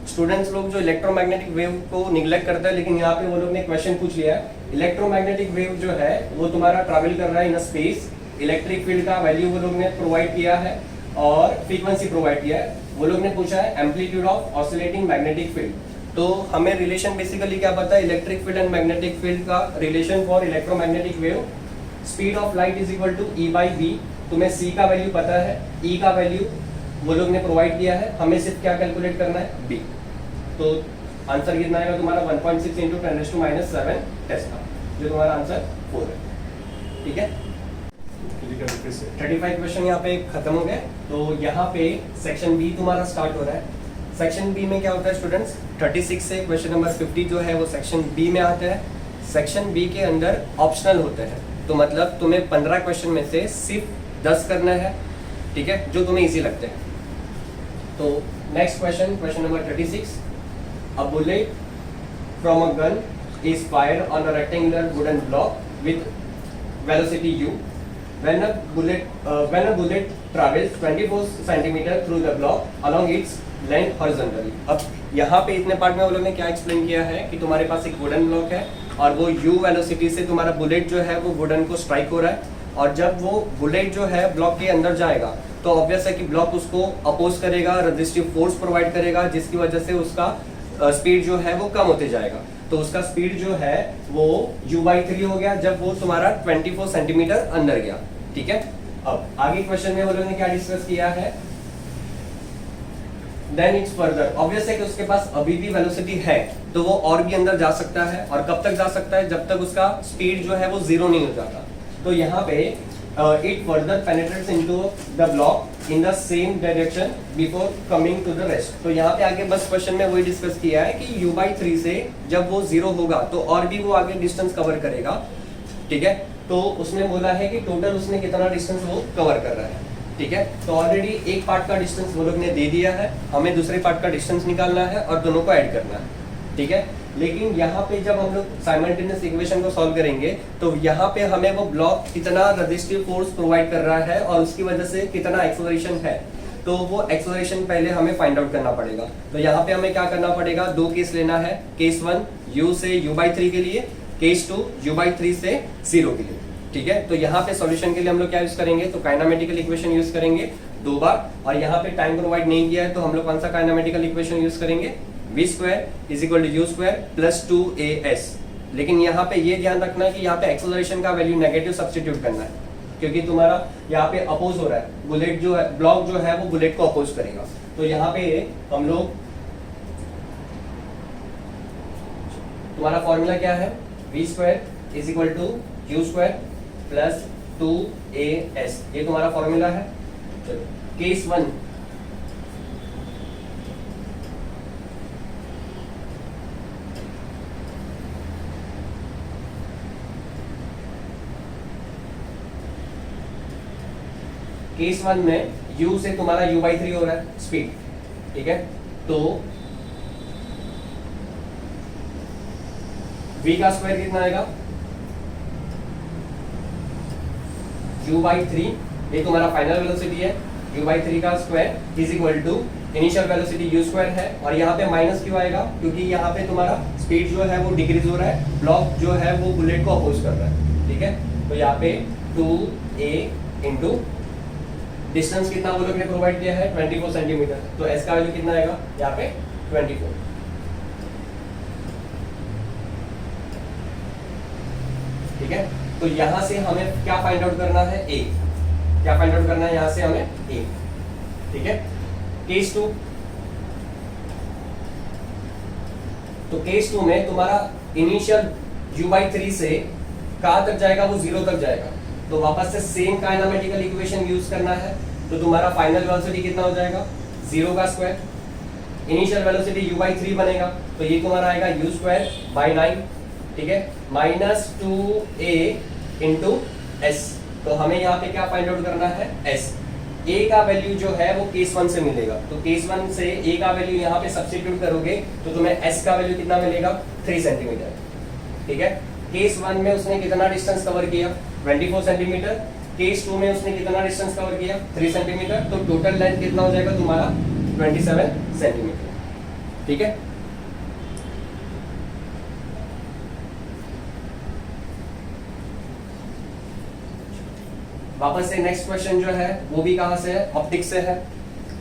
students लोग जो इलेक्ट्रोमैग्नेटिक वेव को निग्लेक्ट करते हैं, लेकिन यहाँ पे वो लोग ने क्वेश्चन पूछ लिया है। इलेक्ट्रोमैग्नेटिक वेव जो है वो तुम्हारा ट्रैवल कर रहा है इन अ स्पेस, इलेक्ट्रिक फील्ड का वैल्यू वो लोग ने प्रोवाइड किया है और फ्रीक्वेंसी प्रोवाइड किया है। वो लोग ने पूछा है amplitude of oscillating magnetic field. तो हमें रिलेशन बेसिकली क्या पता है, electric field and magnetic field का relation for electromagnetic wave, speed of light is equal to E by B. तुम्हें सी का वैल्यू पता है, ई का वैल्यू वो लोग ने प्रोवाइड किया है, हमें सिर्फ क्या कैलकुलेट करना है बी। तो आंसर कितना आएगा तुम्हारा 1.6 इंटू 10⁻⁷ टेस्ला, जो तुम्हारा आंसर 4 है, ठीक है। 35 क्वेश्चन यहाँ पे खत्म हो गए। तो यहाँ पे सेक्शन बी तुम्हारा स्टार्ट हो रहा है। सेक्शन बी में क्या होता है स्टूडेंट्स, 36 से क्वेश्चन नंबर 50 जो है वो सेक्शन बी में आता है। सेक्शन बी के अंदर ऑप्शनल होते हैं, तो मतलब तुम्हें 15 क्वेश्चन में से सिर्फ 10 करना है, ठीक है, जो तुम्हें इजी लगते हैं। तो next question, question number 36। A bullet from a gun is fired on a rectangular wooden block with velocity u. When a bullet travels 24 centimeter through the block along its length horizontally. अब यहाँ पे इतने part में वो लोग ने क्या explain किया है कि तुम्हारे पास एक वुडन ब्लॉक है और वो u वेलोसिटी से तुम्हारा बुलेट जो है वो वुडन को स्ट्राइक हो रहा है, और जब वो बुलेट जो है ब्लॉक के अंदर जाएगा तो ऑब्वियस है कि ब्लॉक उसको अपोज करेगा, रेजिस्टिव फोर्स प्रोवाइड करेगा, जिसकी वजह से उसका स्पीड जो है वो कम होते जाएगा। तो उसका स्पीड जो है वो u/3 हो गया जब वो तुम्हारा 24 सेंटीमीटर अंदर गया, ठीक है। अब आगे क्वेश्चन में वो लोगों ने क्या डिस्कस किया है, देन इट्स फर्दर, ऑब्वियस है कि उसके पास अभी भी वेलोसिटी है तो वो और भी अंदर जा सकता है, और कब तक जा सकता है, जब तक उसका स्पीड जो है वो 0 नहीं हो जाता। तो यहाँ पे it further penetrates into the block in the same direction before coming to the rest. तो यहाँ पे आगे बस क्वेश्चन में वही डिस्कस किया है कि u/3 से जब वो 0 होगा तो और भी वो आगे डिस्टेंस कवर करेगा, ठीक है। तो उसने बोला है कि टोटल उसने कितना डिस्टेंस वो कवर कर रहा है, ठीक है। तो ऑलरेडी एक पार्ट का डिस्टेंस वो लोग ने दे दिया है, हमें दूसरे पार्ट का डिस्टेंस निकालना है और दोनों को ऐड करना है, ठीक है। लेकिन यहाँ पे जब हम लोग साइमल्टेनियस इक्वेशन को सॉल्व करेंगे तो यहाँ पे हमें वो ब्लॉक कितना रेजिस्टिव फोर्स प्रोवाइड कर रहा है और उसकी वजह से कितना एक्सेलरेशन है, तो वो एक्सेलरेशन पहले हमें फाइंड आउट करना पड़ेगा। तो यहाँ पे हमें क्या करना पड़ेगा, 2 केस लेना है, केस 1 u से u/3 के लिए, केस 2 u/3 से 0 के लिए, ठीक है। तो यहाँ पे सॉल्यूशन के लिए हम लोग क्या यूज करेंगे, तो काइनेमेटिकल इक्वेशन यूज करेंगे 2 बार, और यहाँ पे टाइम प्रोवाइड नहीं किया है तो हम लोग कौन सा काइनेमेटिकल इक्वेशन यूज करेंगे, v² = u² + 2as। लेकिन यहाँ पे ये ध्यान रखना है कि यहाँ पे एक्सेलरेशन का वैल्यू नेगेटिव सब्स्टिट्यूट करना है, क्योंकि तुम्हारा यहाँ पे अपोज हो रहा है, बुलेट जो है, ब्लॉक जो है वो बुलेट को अपोज करेगा। तो यहाँ पे हम लोग, तुम्हारा फॉर्मूला क्या है, v² = u² + 2as, ये तुम्हारा फॉर्मूला है। केस 1, केस 1 में u से तुम्हारा u/3 हो रहा है स्पीड, ठीक है। तो v का स्क्वायर कितना आएगा, u/3, ये तुम्हारा फाइनल वेलोसिटी है, u/3 का स्क्वायर = इनिशियल वेलोसिटी u² है, और यहाँ पे माइनस क्यों आएगा, क्योंकि यहाँ पे तुम्हारा स्पीड जो है वो डिक्रीज हो रहा है, ब्लॉक जो है वो बुलेट को अपोज कर रहा है, ठीक है। तो यहाँ पे 2a इंटू डिस्टेंस कितना वो लोग ने प्रोवाइड किया है 24 सेंटीमीटर, तो s का वैल्यू कितना आएगा यहाँ पे 24, ठीक है। तो यहाँ से हमें क्या फाइंड आउट करना है, a क्या फाइंड आउट करना है यहाँ से हमें a, ठीक है। केस 2, तो केस 2 में तुम्हारा इनिशियल u/3 से कहाँ तक जाएगा, वो 0 तक जाएगा, तो वापस से सेम काइनेमेटिकल इक्वेशन यूज करना है। तो तुम्हारा फाइनल वेलोसिटी कितना हो जाएगा, 0 का स्क्वायर, इनिशियल वेलोसिटी u/3 बनेगा, तो ये तुम्हारा आएगा u²/9, ठीक है, -2a इंटू s। तो हमें यहाँ पे क्या फाइंड आउट करना है, s। a का वैल्यू जो है वो केस 1 से मिलेगा, तो केस 1 से a का वैल्यू यहाँ पे सब्स्टिट्यूट करोगे तो तुम्हें s का वैल्यू कितना मिलेगा, 3 सेंटीमीटर, ठीक है। केस 1 में उसने कितना डिस्टेंस कवर किया, 24 सेंटीमीटर। केस 2 में उसने कितना डिस्टेंस कवर किया, 3 सेंटीमीटर। तो टोटल लेंथ कितना हो जाएगा तुम्हारा, 27 सेंटीमीटर, ठीक है। वापस से नेक्स्ट क्वेश्चन जो है वो भी कहां से है, ऑप्टिक्स से है।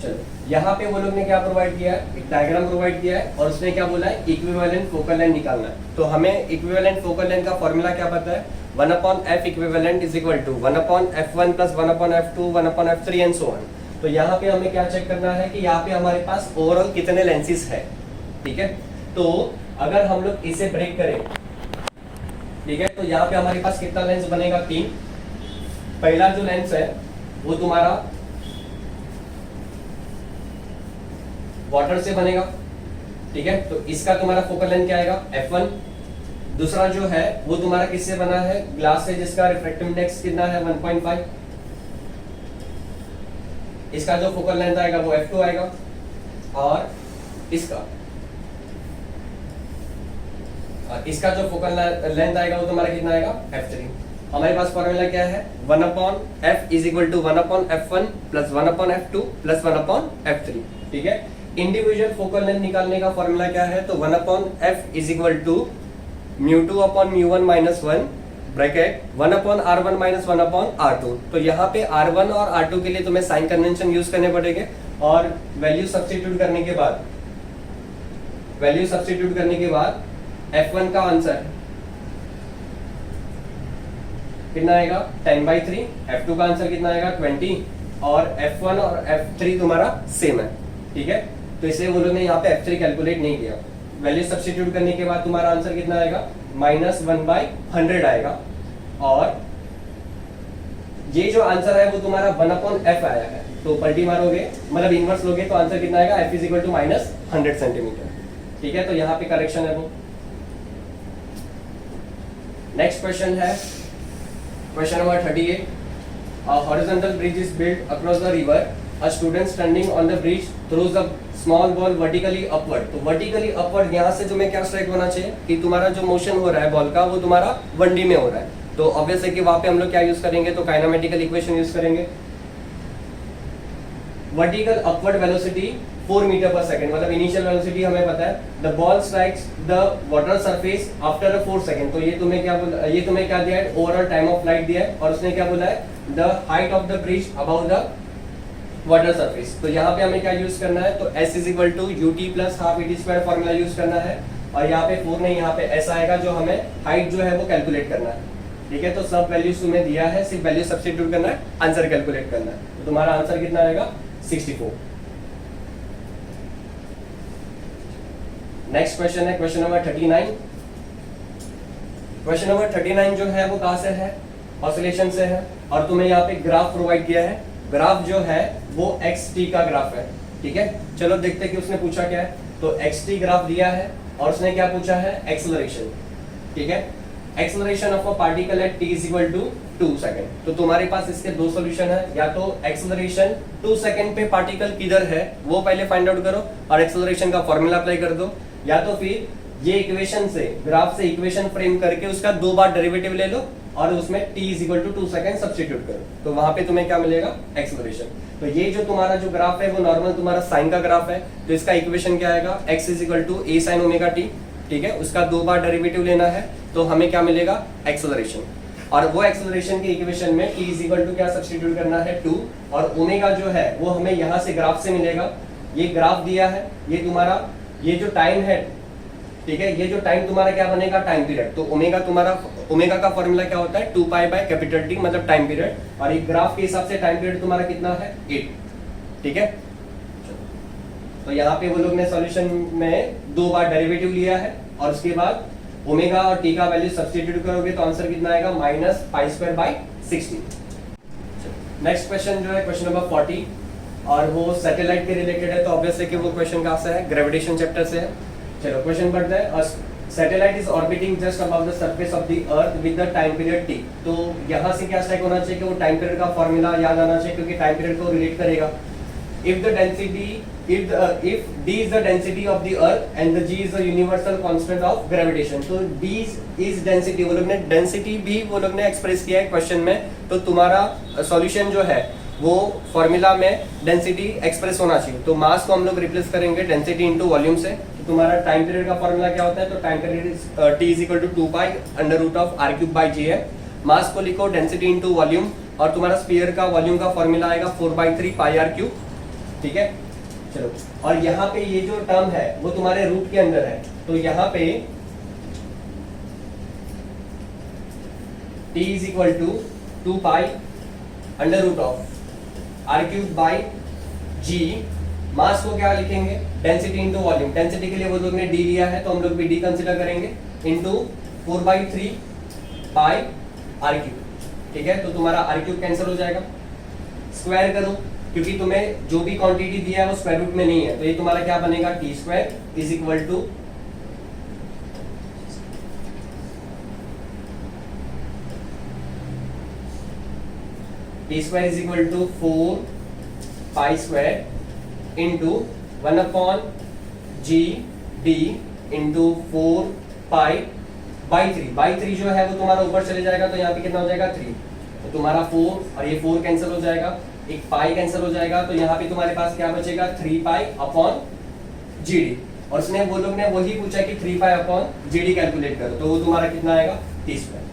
चलो यहाँ पे वो लोग ने क्या प्रोवाइड किया है, एक डायग्राम प्रोवाइड किया है और उसने क्या बोला है, इक्विवेलेंट फोकल लेंथ निकालना है। तो हमें इक्विवेलेंट फोकल लेंथ का फॉर्मूला क्या पता है, 1/f equivalent is equal to 1/f1 plus 1/f2 1/f3 and so on. तो यहाँ पे हमें क्या चेक करना है कि यहाँ पे हमारे पास ओवरऑल कितने लेंसेज है, ठीक है। तो अगर हम लोग इसे ब्रेक करें, ठीक है, तो यहाँ पे हमारे पास कितना लेंस बनेगा, 3। पहला जो लेंस है वो तुम्हारा वाटर से बनेगा, ठीक है, तो इसका तुम्हारा फोकल लेंथ क्या आएगा, f1। दूसरा जो है वो तुम्हारा किससे बना है, ग्लास से, जिसका रिफ्रैक्टिव इंडेक्स कितना है, 1.5। इसका जो फोकल लेंथ आएगा वो f2 आएगा, और इसका जो फोकल लेंथ आएगा वो तुम्हारा कितना आएगा, f3। हमारे पास फॉर्मूला क्या है, 1/f is equal to 1/f1 plus 1/f2 plus 1/f3, ठीक है। इंडिविजुअल फोकल लेंथ निकालने का फॉर्मूला क्या है, तो 1/f is equal to μ2/μ1 minus 1 bracket 1/r1 minus 1/r2। तो यहाँ पे r1 और r2 के लिए तुम्हें साइन कन्वेंशन यूज करने पड़ेंगे, और वैल्यू सब्स्टिट्यूट करने के बाद f1 का आंसर कितना आएगा, 10/3। f2 का आंसर कितना आएगा, 20, और f1 और f3 तुम्हारा सेम है, ठीक है। तो इसलिए वो लोग ने यहाँ पे f3 कैलकुलेट नहीं किया। वैल्यू सब्स्टिट्यूट करने के बाद तुम्हारा आंसर कितना आएगा, -1/100 आएगा, और ये जो आंसर है वो तुम्हारा 1/f आया है। तो पलटी मारोगे, मतलब इनवर्स लोगे, तो आंसर कितना आएगा, f is equal to -100 centimetre, ठीक है। तो यहाँ पे करेक्शन है वो। नेक्स्ट क्वेश्चन है question number 38। A horizontal bridge is built across the river. A student standing on the bridge throws a small ball vertically upward. तो vertically upward यहाँ से तुम्हें क्या स्ट्राइक होना चाहिए कि तुम्हारा जो मोशन हो रहा है बॉल का वो तुम्हारा 1D में हो रहा है। तो ऑब्वियस है कि वहां पे हम लोग क्या यूज करेंगे, तो काइनेमेटिकल इक्वेशन यूज करेंगे। वर्टिकल अपवर्ड वेलोसिटी 4 मीटर पर सेकंड, मतलब इनिशियल वेलोसिटी हमें पता है। The ball strikes the water surface after 4 second. तो ये तुम्हें क्या दिया है, ओवरऑल टाइम ऑफ फ्लाइट दिया है, और उसने क्या बोला है, the height of the bridge about the water surface. तो यहाँ पे हमें क्या यूज करना है, तो s is equal to ut plus half et square formula use करना है, और यहाँ पे 4 नहीं, यहाँ पे s आएगा, जो हमें हाइट जो है वो कैलकुलेट करना है, ठीक है। तो सब वैल्यूज तुम्हें दिया है, सिर्फ वैल्यू सब्स्टिट्यूट करना है, आंसर कैलकुलेट करना है। तो तुम्हारा आंसर कितना आएगा, 64। नेक्स्ट क्वेश्चन है क्वेश्चन नंबर 39। क्वेश्चन नंबर 39 जो है वो कहां से है, ऑसिलेशन से है, और तुम्हें यहाँ पे ग्राफ प्रोवाइड किया है। ग्राफ जो है वो xt का ग्राफ है, ठीक है। चलो देखते हैं कि उसने पूछा क्या है। तो xt ग्राफ दिया है और उसने क्या पूछा है, एक्सेलरेशन, ठीक है। Acceleration of a particle at t is equal to 2 second. तो तुम्हारे पास इसके दो सॉल्यूशन है, या तो एक्सेलरेशन 2 सेकंड पे पार्टिकल किधर है वो पहले फाइंड आउट करो और एक्सेलरेशन का फॉर्मूला अप्लाई कर दो, या तो फिर ये इक्वेशन से, ग्राफ से इक्वेशन फ्रेम करके उसका 2 बार डेरिवेटिव ले लो और उसमें t is equal to 2 second substitute करो, तो वहां पे तुम्हें क्या मिलेगा, एक्सेलरेशन। तो ये जो तुम्हारा जो ग्राफ है वो नॉर्मल तुम्हारा साइन का ग्राफ है, तो इसका इक्वेशन क्या आएगा, x is equal to a sin omega t, ठीक है। उसका 2 बार डेरिवेटिव लेना है, तो हमें क्या मिलेगा, एक्सेलरेशन। और वो एक्सेलरेशन के इक्वेशन में t इज इक्वल टू क्या सब्स्टिट्यूट करना है, 2, और ओमेगा जो है वो हमें यहाँ से ग्राफ से मिलेगा। ये ग्राफ दिया है, ये तुम्हारा ये जो टाइम है ठीक है, ये जो टाइम तुम्हारा क्या बनेगा, टाइम पीरियड। तो ओमेगा तुम्हारा, ओमेगा का फॉर्मूला क्या होता है, 2 पाई बाय कैपिटल टी, मतलब टाइम पीरियड, और एक ग्राफ के हिसाब से टाइम पीरियड तुम्हारा कितना है, 8। ठीक है, तो यहाँ पे वो लोग ने सॉल्यूशन में 2 बार डेरिवेटिव लिया है, और उसके बाद ओमेगा और टी का वैल्यू सब्स्टिट्यूट करोगे तो आंसर कितना आएगा, minus pi square by 16। Next question जो है क्वेश्चन नंबर 40, और वो सैटेलाइट के रिलेटेड है, तो ऑब्वियसली कि वो क्वेश्चन कहाँ से है, ग्रेविटेशन चैप्टर से है। चलो क्वेश्चन बढ़ता है, satellite is orbiting just above the surface of the earth with the time period t। तो यहाँ से क्या स्ट्राइक होना चाहिए कि वो टाइम पीरियड का फॉर्मूला याद आना चाहिए, क्योंकि टाइम पीरियड को रिलेट करेगा। if the density if d is the density of the earth and the g is the universal constant of gravitation, तो d is density, वो लोग ने डेंसिटी भी वो लोग ने एक्सप्रेस किया है क्वेश्चन में। तो तुम्हारा सॉल्यूशन जो है वो फॉर्मूला में डेंसिटी एक्सप्रेस होना चाहिए। तो मास को हम लोग रिप्लेस करेंगे डेंसिटी इनटू वॉल्यूम से। तो तुम्हारा टाइम पीरियड का फॉर्मूला क्या होता है, तो time period is t is equal to 2 pi under root of r cube by g है। मास को लिखो डेंसिटी इनटू वॉल्यूम, और तुम्हारा स्फीयर का वॉल्यूम का फॉर्मूला आएगा 4/3 पाई r क्यूब। ठीक है, चलो, और यहाँ पे ये जो टर्म है वो तुम्हारे रूट के अंदर है, तो यहाँ पे t is equal to 2 pi under root of r cube by g। Mass को क्या लिखेंगे, डेंसिटी इनटू वॉल्यूम, डेंसिटी के लिए वो लोग ने d लिया है तो हम लोग भी d कंसीडर करेंगे, इनटू 4/3 पाई r क्यूब। ठीक है, तो तुम्हारा r क्यूब कैंसिल हो जाएगा, स्क्वायर करो, क्योंकि तुम्हें जो भी क्वांटिटी दिया है वो स्क्वायर रूट में नहीं है, तो ये तुम्हारा क्या बनेगा, T square is equal to T square is equal to 4 pi square into 1/g d into 4 pi by 3 जो है वो तुम्हारा ऊपर चले जाएगा, तो यहाँ पे कितना हो जाएगा, 3। तो तुम्हारा 4 और ये 4 कैंसिल हो जाएगा, एक पाई कैंसिल हो जाएगा, तो यहाँ पे तुम्हारे पास क्या बचेगा, 3 पाई अपॉन जी डी। और उसने वो लोग ने वही पूछा कि 3 pi upon G D calculate करो, तो वो तुम्हारा कितना आएगा, 30 पाई।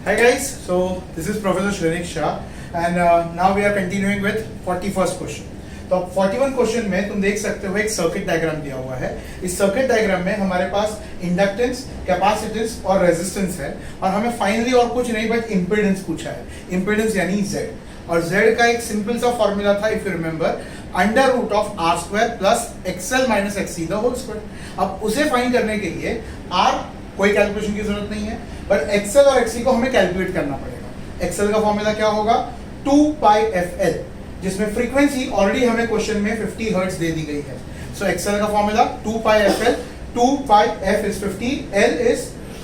Hi guys, so this is Professor Shrenik Shah and now we are continuing with 41st question. तो 41 क्वेश्चन में तुम देख सकते हो एक सर्किट डायग्राम दिया हुआ है। इस सर्किट डायग्राम में हमारे पास इंडक्टेंस, कैपेसिटेंस और रेजिस्टेंस है, और हमें फाइनली और कुछ नहीं बट इम्पीडेंस पूछा है। इम्पीडेंस यानी Z, और Z का एक सिंपल सा फॉर्मूला था, if you remember, under root of r square plus XL minus XC the whole square. अब उसे फाइंड करने के लिए R कोई कैलकुलेशन की जरूरत नहीं है, बट XL और XC को हमें कैलकुलेट करना पड़ेगा। XL का फॉर्मूला क्या होगा, 2 पाई FL, जिसमें फ्रीक्वेंसी ऑलरेडी हमें क्वेश्चन में 50 हर्ट्ज दे दी गई है। सो एक्सएल का formula 2 pi FL, 2 pi F is 50, L is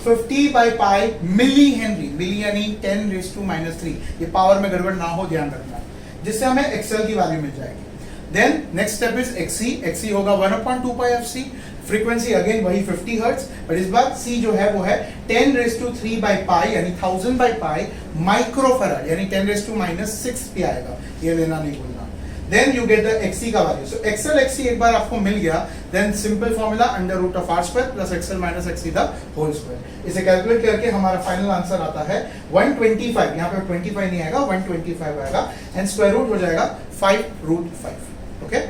50 by pi millihenry, milli यानी 10⁻³ ये पावर में गड़बड़ ना हो, ध्यान रखना, जिससे हमें एक्सएल की वैल्यू मिल जाएगी। Then next step is XC, XC होगा 1/2 पाई FC, फ्रीक्वेंसी अगेन वही 50 हर्ट्ज, बट इस बार C जो है वो है 10⁻³ बाई पाई यानी 1000 बाई पाई माइक्रोफैराड यानी 10⁻⁻6 पे आएगा, ये लेना नहीं भूलना। Then you get the XC का वैल्यू। सो XL XC एक बार आपको मिल गया, then simple formula under root of r square plus XL minus XC the whole square. इसे कैलकुलेट करके हमारा फाइनल आंसर आता है 125, यहाँ पे 25 नहीं आएगा, 125 आएगा, एंड स्क्वायर रूट हो जाएगा 5√5। Okay,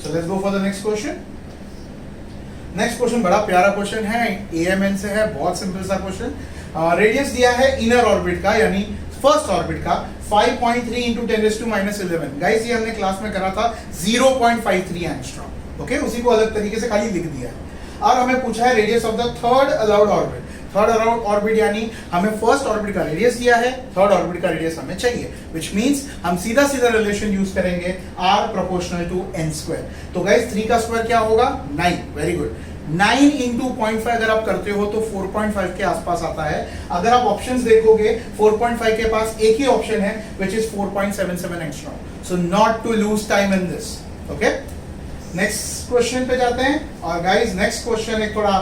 so let's go for the next question. Next question बड़ा प्यारा क्वेश्चन है, AMN से है, बहुत सिंपल सा क्वेश्चन। रेडियस दिया है इनर ऑर्बिट का यानी फर्स्ट ऑर्बिट का 5.3 इंटू 10⁻⁻11। गाइस ये हमने क्लास में करा था 0.53 एंगस्ट्रॉम। ओके, उसी को अलग तरीके से खाली लिख दिया है। और हमें पूछा है radius of the third allowed orbit. Third allowed orbit यानी हमें फर्स्ट ऑर्बिट का रेडियस दिया है, थर्ड ऑर्बिट का रेडियस हमें चाहिए, व्हिच मींस हम सीधा सीधा रिलेशन यूज करेंगे r proportional to n square. तो गाइस 3 का स्क्वायर क्या होगा, 9। वेरी गुड, 9 इंटू 0.5 अगर आप करते हो तो 4.5 के आसपास आता है। अगर आप ऑप्शंस देखोगे 4.5 के पास एक ही ऑप्शन है which is 4.77 angstrom. So not to lose time in this. Okay, next question पे जाते हैं। और गाइस नेक्स्ट क्वेश्चन एक थोड़ा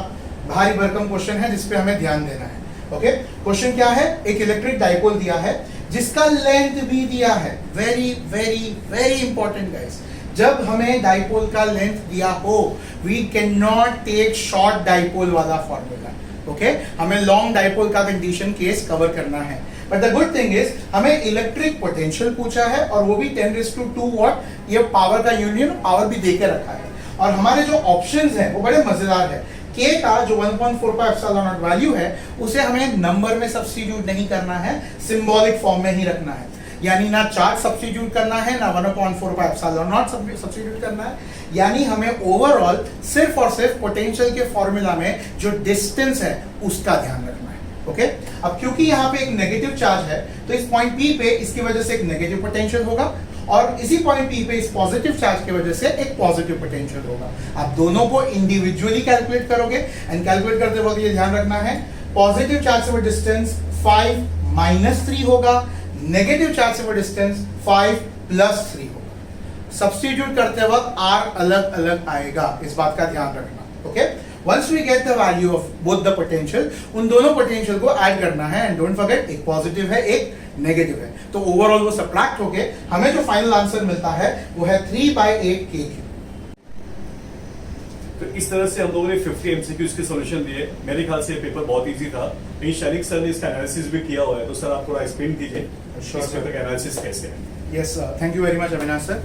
भारी भरकम क्वेश्चन है जिस पे हमें ध्यान देना है। ओके, क्वेश्चन क्या है, एक इलेक्ट्रिक डाइपोल दिया है जिसका लेंथ भी दिया है। Very very very important guys, जब हमें डाइपोल का लेंथ दिया हो we can not take short dipole वाला फॉर्मूला। ओके, हमें लॉन्ग डाइपोल का कंडीशन केस कवर करना है। But the good thing is हमें इलेक्ट्रिक पोटेंशियल पूछा है और वो भी 10⁻² वॉट, ये पावर का यूनियन पावर भी देके रखा है। और हमारे जो ऑप्शंस हैं वो बड़े मजेदार है। k का जो 1.45 एप्सिलॉन नॉट वैल्यू है उसे हमें नंबर में सब्स्टिट्यूट नहीं करना है, सिंबॉलिक फॉर्म में ही रखना है। यानी ना चार्ज सब्स्टिट्यूट करना है ना 1.45 एप्सिलॉन नॉट सब्स्टिट्यूट करना है, यानी हमें ओवरऑल सिर्फ और सिर्फ पोटेंशियल के फॉर्मूला में जो डिस्टेंस है उसका ध्यान रखना है। ओके, अब क्योंकि यहाँ पे एक नेगेटिव चार्ज है तो इस पॉइंट P पे इसकी वजह से एक नेगेटिव पोटेंशियल होगा और इसी पॉइंट P पे इस पॉजिटिव चार्ज की वजह से एक पॉजिटिव पोटेंशियल होगा। आप दोनों को इंडिविजुअली कैलकुलेट करोगे एंड कैलकुलेट करते वक्त ये ध्यान रखना है पॉजिटिव चार्ज से वो डिस्टेंस 5 - 3 होगा, नेगेटिव चार्ज से वो डिस्टेंस 5 + 3 होगा। सब्स्टिट्यूट करते वक्त r अलग अलग आएगा, इस बात का ध्यान रखना। Okay, once we get the value of both the potential, उन दोनों पोटेंशियल को ऐड करना है एंड डोंट फॉरगेट एक पॉजिटिव है एक नेगेटिव है, तो ओवरऑल वो सब्ट्रैक्ट होके हमें जो फाइनल आंसर मिलता है वो है 3/8 kg। तो इस तरह से हम लोगों ने 50 एमसीक्यूज के सॉल्यूशन दिए। मेरे ख्याल से पेपर बहुत इजी था। लेकिन शैनिक सर ने इसका एनालिसिस भी किया हुआ है, तो सर आप थोड़ा एक्सप्लेन कीजिए Sure, इस पेपर का एनालिसिस कैसे है। Yes, thank you very much Avinash sir.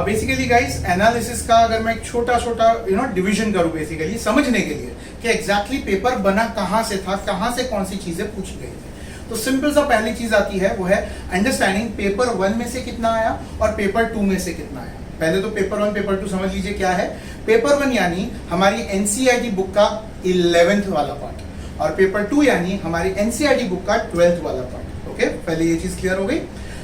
Basically guys analysis का अगर मैं एक छोटा छोटा डिवीजन करूं बेसिकली समझने के लिए कि एग्जैक्टली पेपर बना कहां से था, कहां से कौन सी चीजें पूछी गई थी, तो सिंपल सा पहली चीज आती है वो है अंडरस्टैंडिंग पेपर 1 में से कितना आया और पेपर 2 में से कितना आया। पहले तो पेपर 1 पेपर 2 समझ लीजिए क्या है। पेपर 1 यानी हमारी एनसीईआरटी बुक का 11th वाला पार्ट और पेपर 2 यानी हमारी एनसीईआरटी बुक का 12th वाला पार्ट। ओके, पहले ये चीज क्लियर हो गई।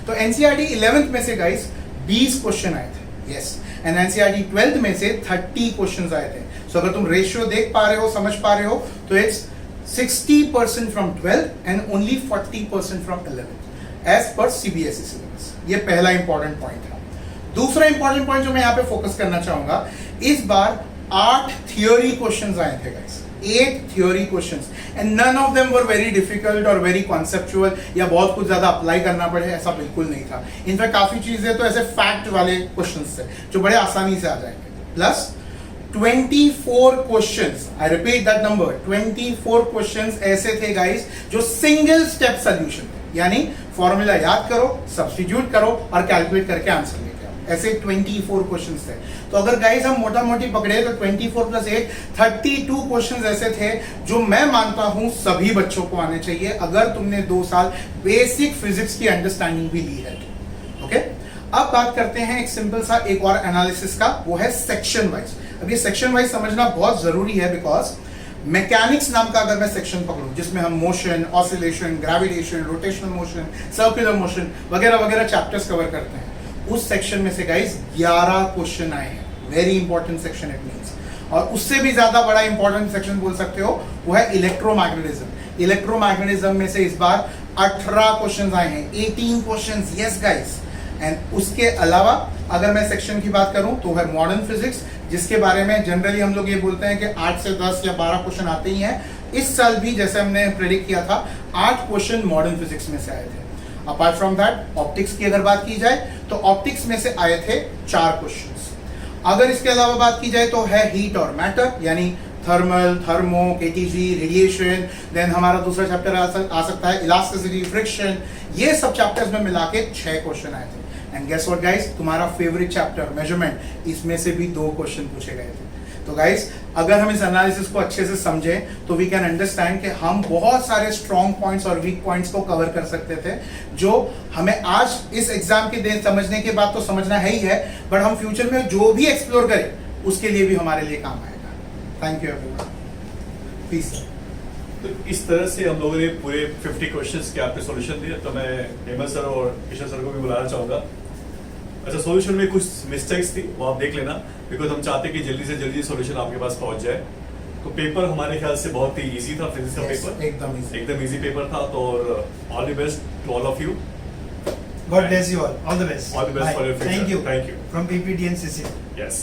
तो एनसीईआरटी 11th में से गाइस 20 क्वेश्चन आए थे, यस, एंड एनसीईआरटी 12th में से 30 क्वेश्चंस आए थे। सो अगर तुम रेशियो देख पा रहे हो, समझ पा रहे हो, तो it's 60% from 12th and only 40% from 11th as per CBSE syllabus. ये पहला इंपॉर्टेंट पॉइंट था। दूसरा इंपॉर्टेंट पॉइंट जो मैं यहाँ पे फोकस करना चाहूंगा, इस बार 8 थियोरी क्वेश्चंस आए थे guys, 8 theory questions and none of them were very difficult और वेरी कॉन्सेप्चुअल या बहुत कुछ ज्यादा अप्लाई करना पड़े, ऐसा बिल्कुल नहीं था। इनफैक्ट काफी चीजें तो ऐसे फैक्ट वाले क्वेश्चंस थे जो बड़े आसानी से आ जाएंगे। Plus 24 questions, I repeat that number, 24 questions ऐसे थे गाइस जो सिंगल स्टेप सॉल्यूशन थे, यानी फॉर्मूला याद करो, सब्स्टिट्यूट करो और कैलकुलेट करके आंसर लेके आओ। ऐसे 24 क्वेश्चंस थे। तो अगर गाइस हम मोटा मोटी पकड़े तो 24 + 8 32 क्वेश्चंस ऐसे थे जो मैं मानता हूं सभी बच्चों को आने चाहिए अगर तुमने 2 साल बेसिक फिजिक्स की अंडरस्टैंडिंग भी ली है। ओके, अब बात करते हैं एक सिंपल सा एक और एनालिसिस का, वो है सेक्शन वाइज। अब ये सेक्शन वाइज समझना बहुत जरूरी है बिकॉज मैकेनिक्स नाम का अगर मैं सेक्शन पकड़ूं जिसमें हम motion, oscillation, gravitation, rotational motion, circular motion वगैरह वगैरह चैप्टर्स कवर करते हैं, उस सेक्शन में से गाइस 11 क्वेश्चन आए हैं। Very important section it means. और उससे भी ज्यादा बड़ा इंपॉर्टेंट सेक्शन बोल सकते हो वो है इलेक्ट्रोमैग्नेटिज्म। इलेक्ट्रोमैग्नेटिज्म में से इस बार 18 क्वेश्चंस आए हैं, 18 क्वेश्चंस, यस गाइस। एंड उसके अलावा अगर मैं सेक्शन की बात करूं तो है मॉडर्न फिजिक्स, जिसके बारे में जनरली हम लोग ये बोलते हैं कि 8 से 10 या 12 क्वेश्चन आते ही हैं। इस साल भी जैसे हमने प्रेडिक्ट किया था 8 क्वेश्चन मॉडर्न फिजिक्स में से आए थे। अपार्ट फ्रॉम दैट ऑप्टिक्स की अगर बात की जाए तो ऑप्टिक्स में से आए थे 4 क्वेश्चंस। अगर इसके अलावा बात की जाए तो है हीट और मैटर, यानी thermal, thermo, KTG, radiation. Then हमारा दूसरा चैप्टर आ सकता है इलास्टिसिटी, फ्रिक्शन। ये सब चैप्टर्स में मिला के 6 क्वेश्चन आए थे। एंड गेस व्हाट गाइस, तुम्हारा फेवरेट चैप्टर मेजरमेंट, इसमें से भी 2 क्वेश्चन पूछे गए थे। तो गाइस अगर हम इस एनालिसिस को अच्छे से समझें तो वी कैन अंडरस्टैंड कि हम बहुत सारे स्ट्रॉन्ग पॉइंट्स और वीक पॉइंट्स को कवर कर सकते थे जो हमें आज इस एग्जाम के दिन समझने के बाद तो समझना है ही है, बट हम फ्यूचर में जो भी एक्सप्लोर करें उसके लिए भी हमारे लिए काम आएगा। Thank you everyone, peace. तो इस तरह से हम लोगों ने पूरे 50 क्वेश्चंस के आपके सॉल्यूशन दिए। तो मैं हेमंत सर और किशन सर को भी बुलाना चाहूंगा। अच्छा, सॉल्यूशन में कुछ मिस्टेक्स थी वो आप देख लेना, बिकॉज हम चाहते कि जल्दी से जल्दी सॉल्यूशन आपके पास पहुंच जाए। तो पेपर हमारे ख्याल से बहुत ही इजी था, फिजिक्स का पेपर एकदम इजी पेपर था। तो all the best to all of you. God bless you all. All the best. All the best for your future. Thank you. Thank you. From PPT and CC. Yes.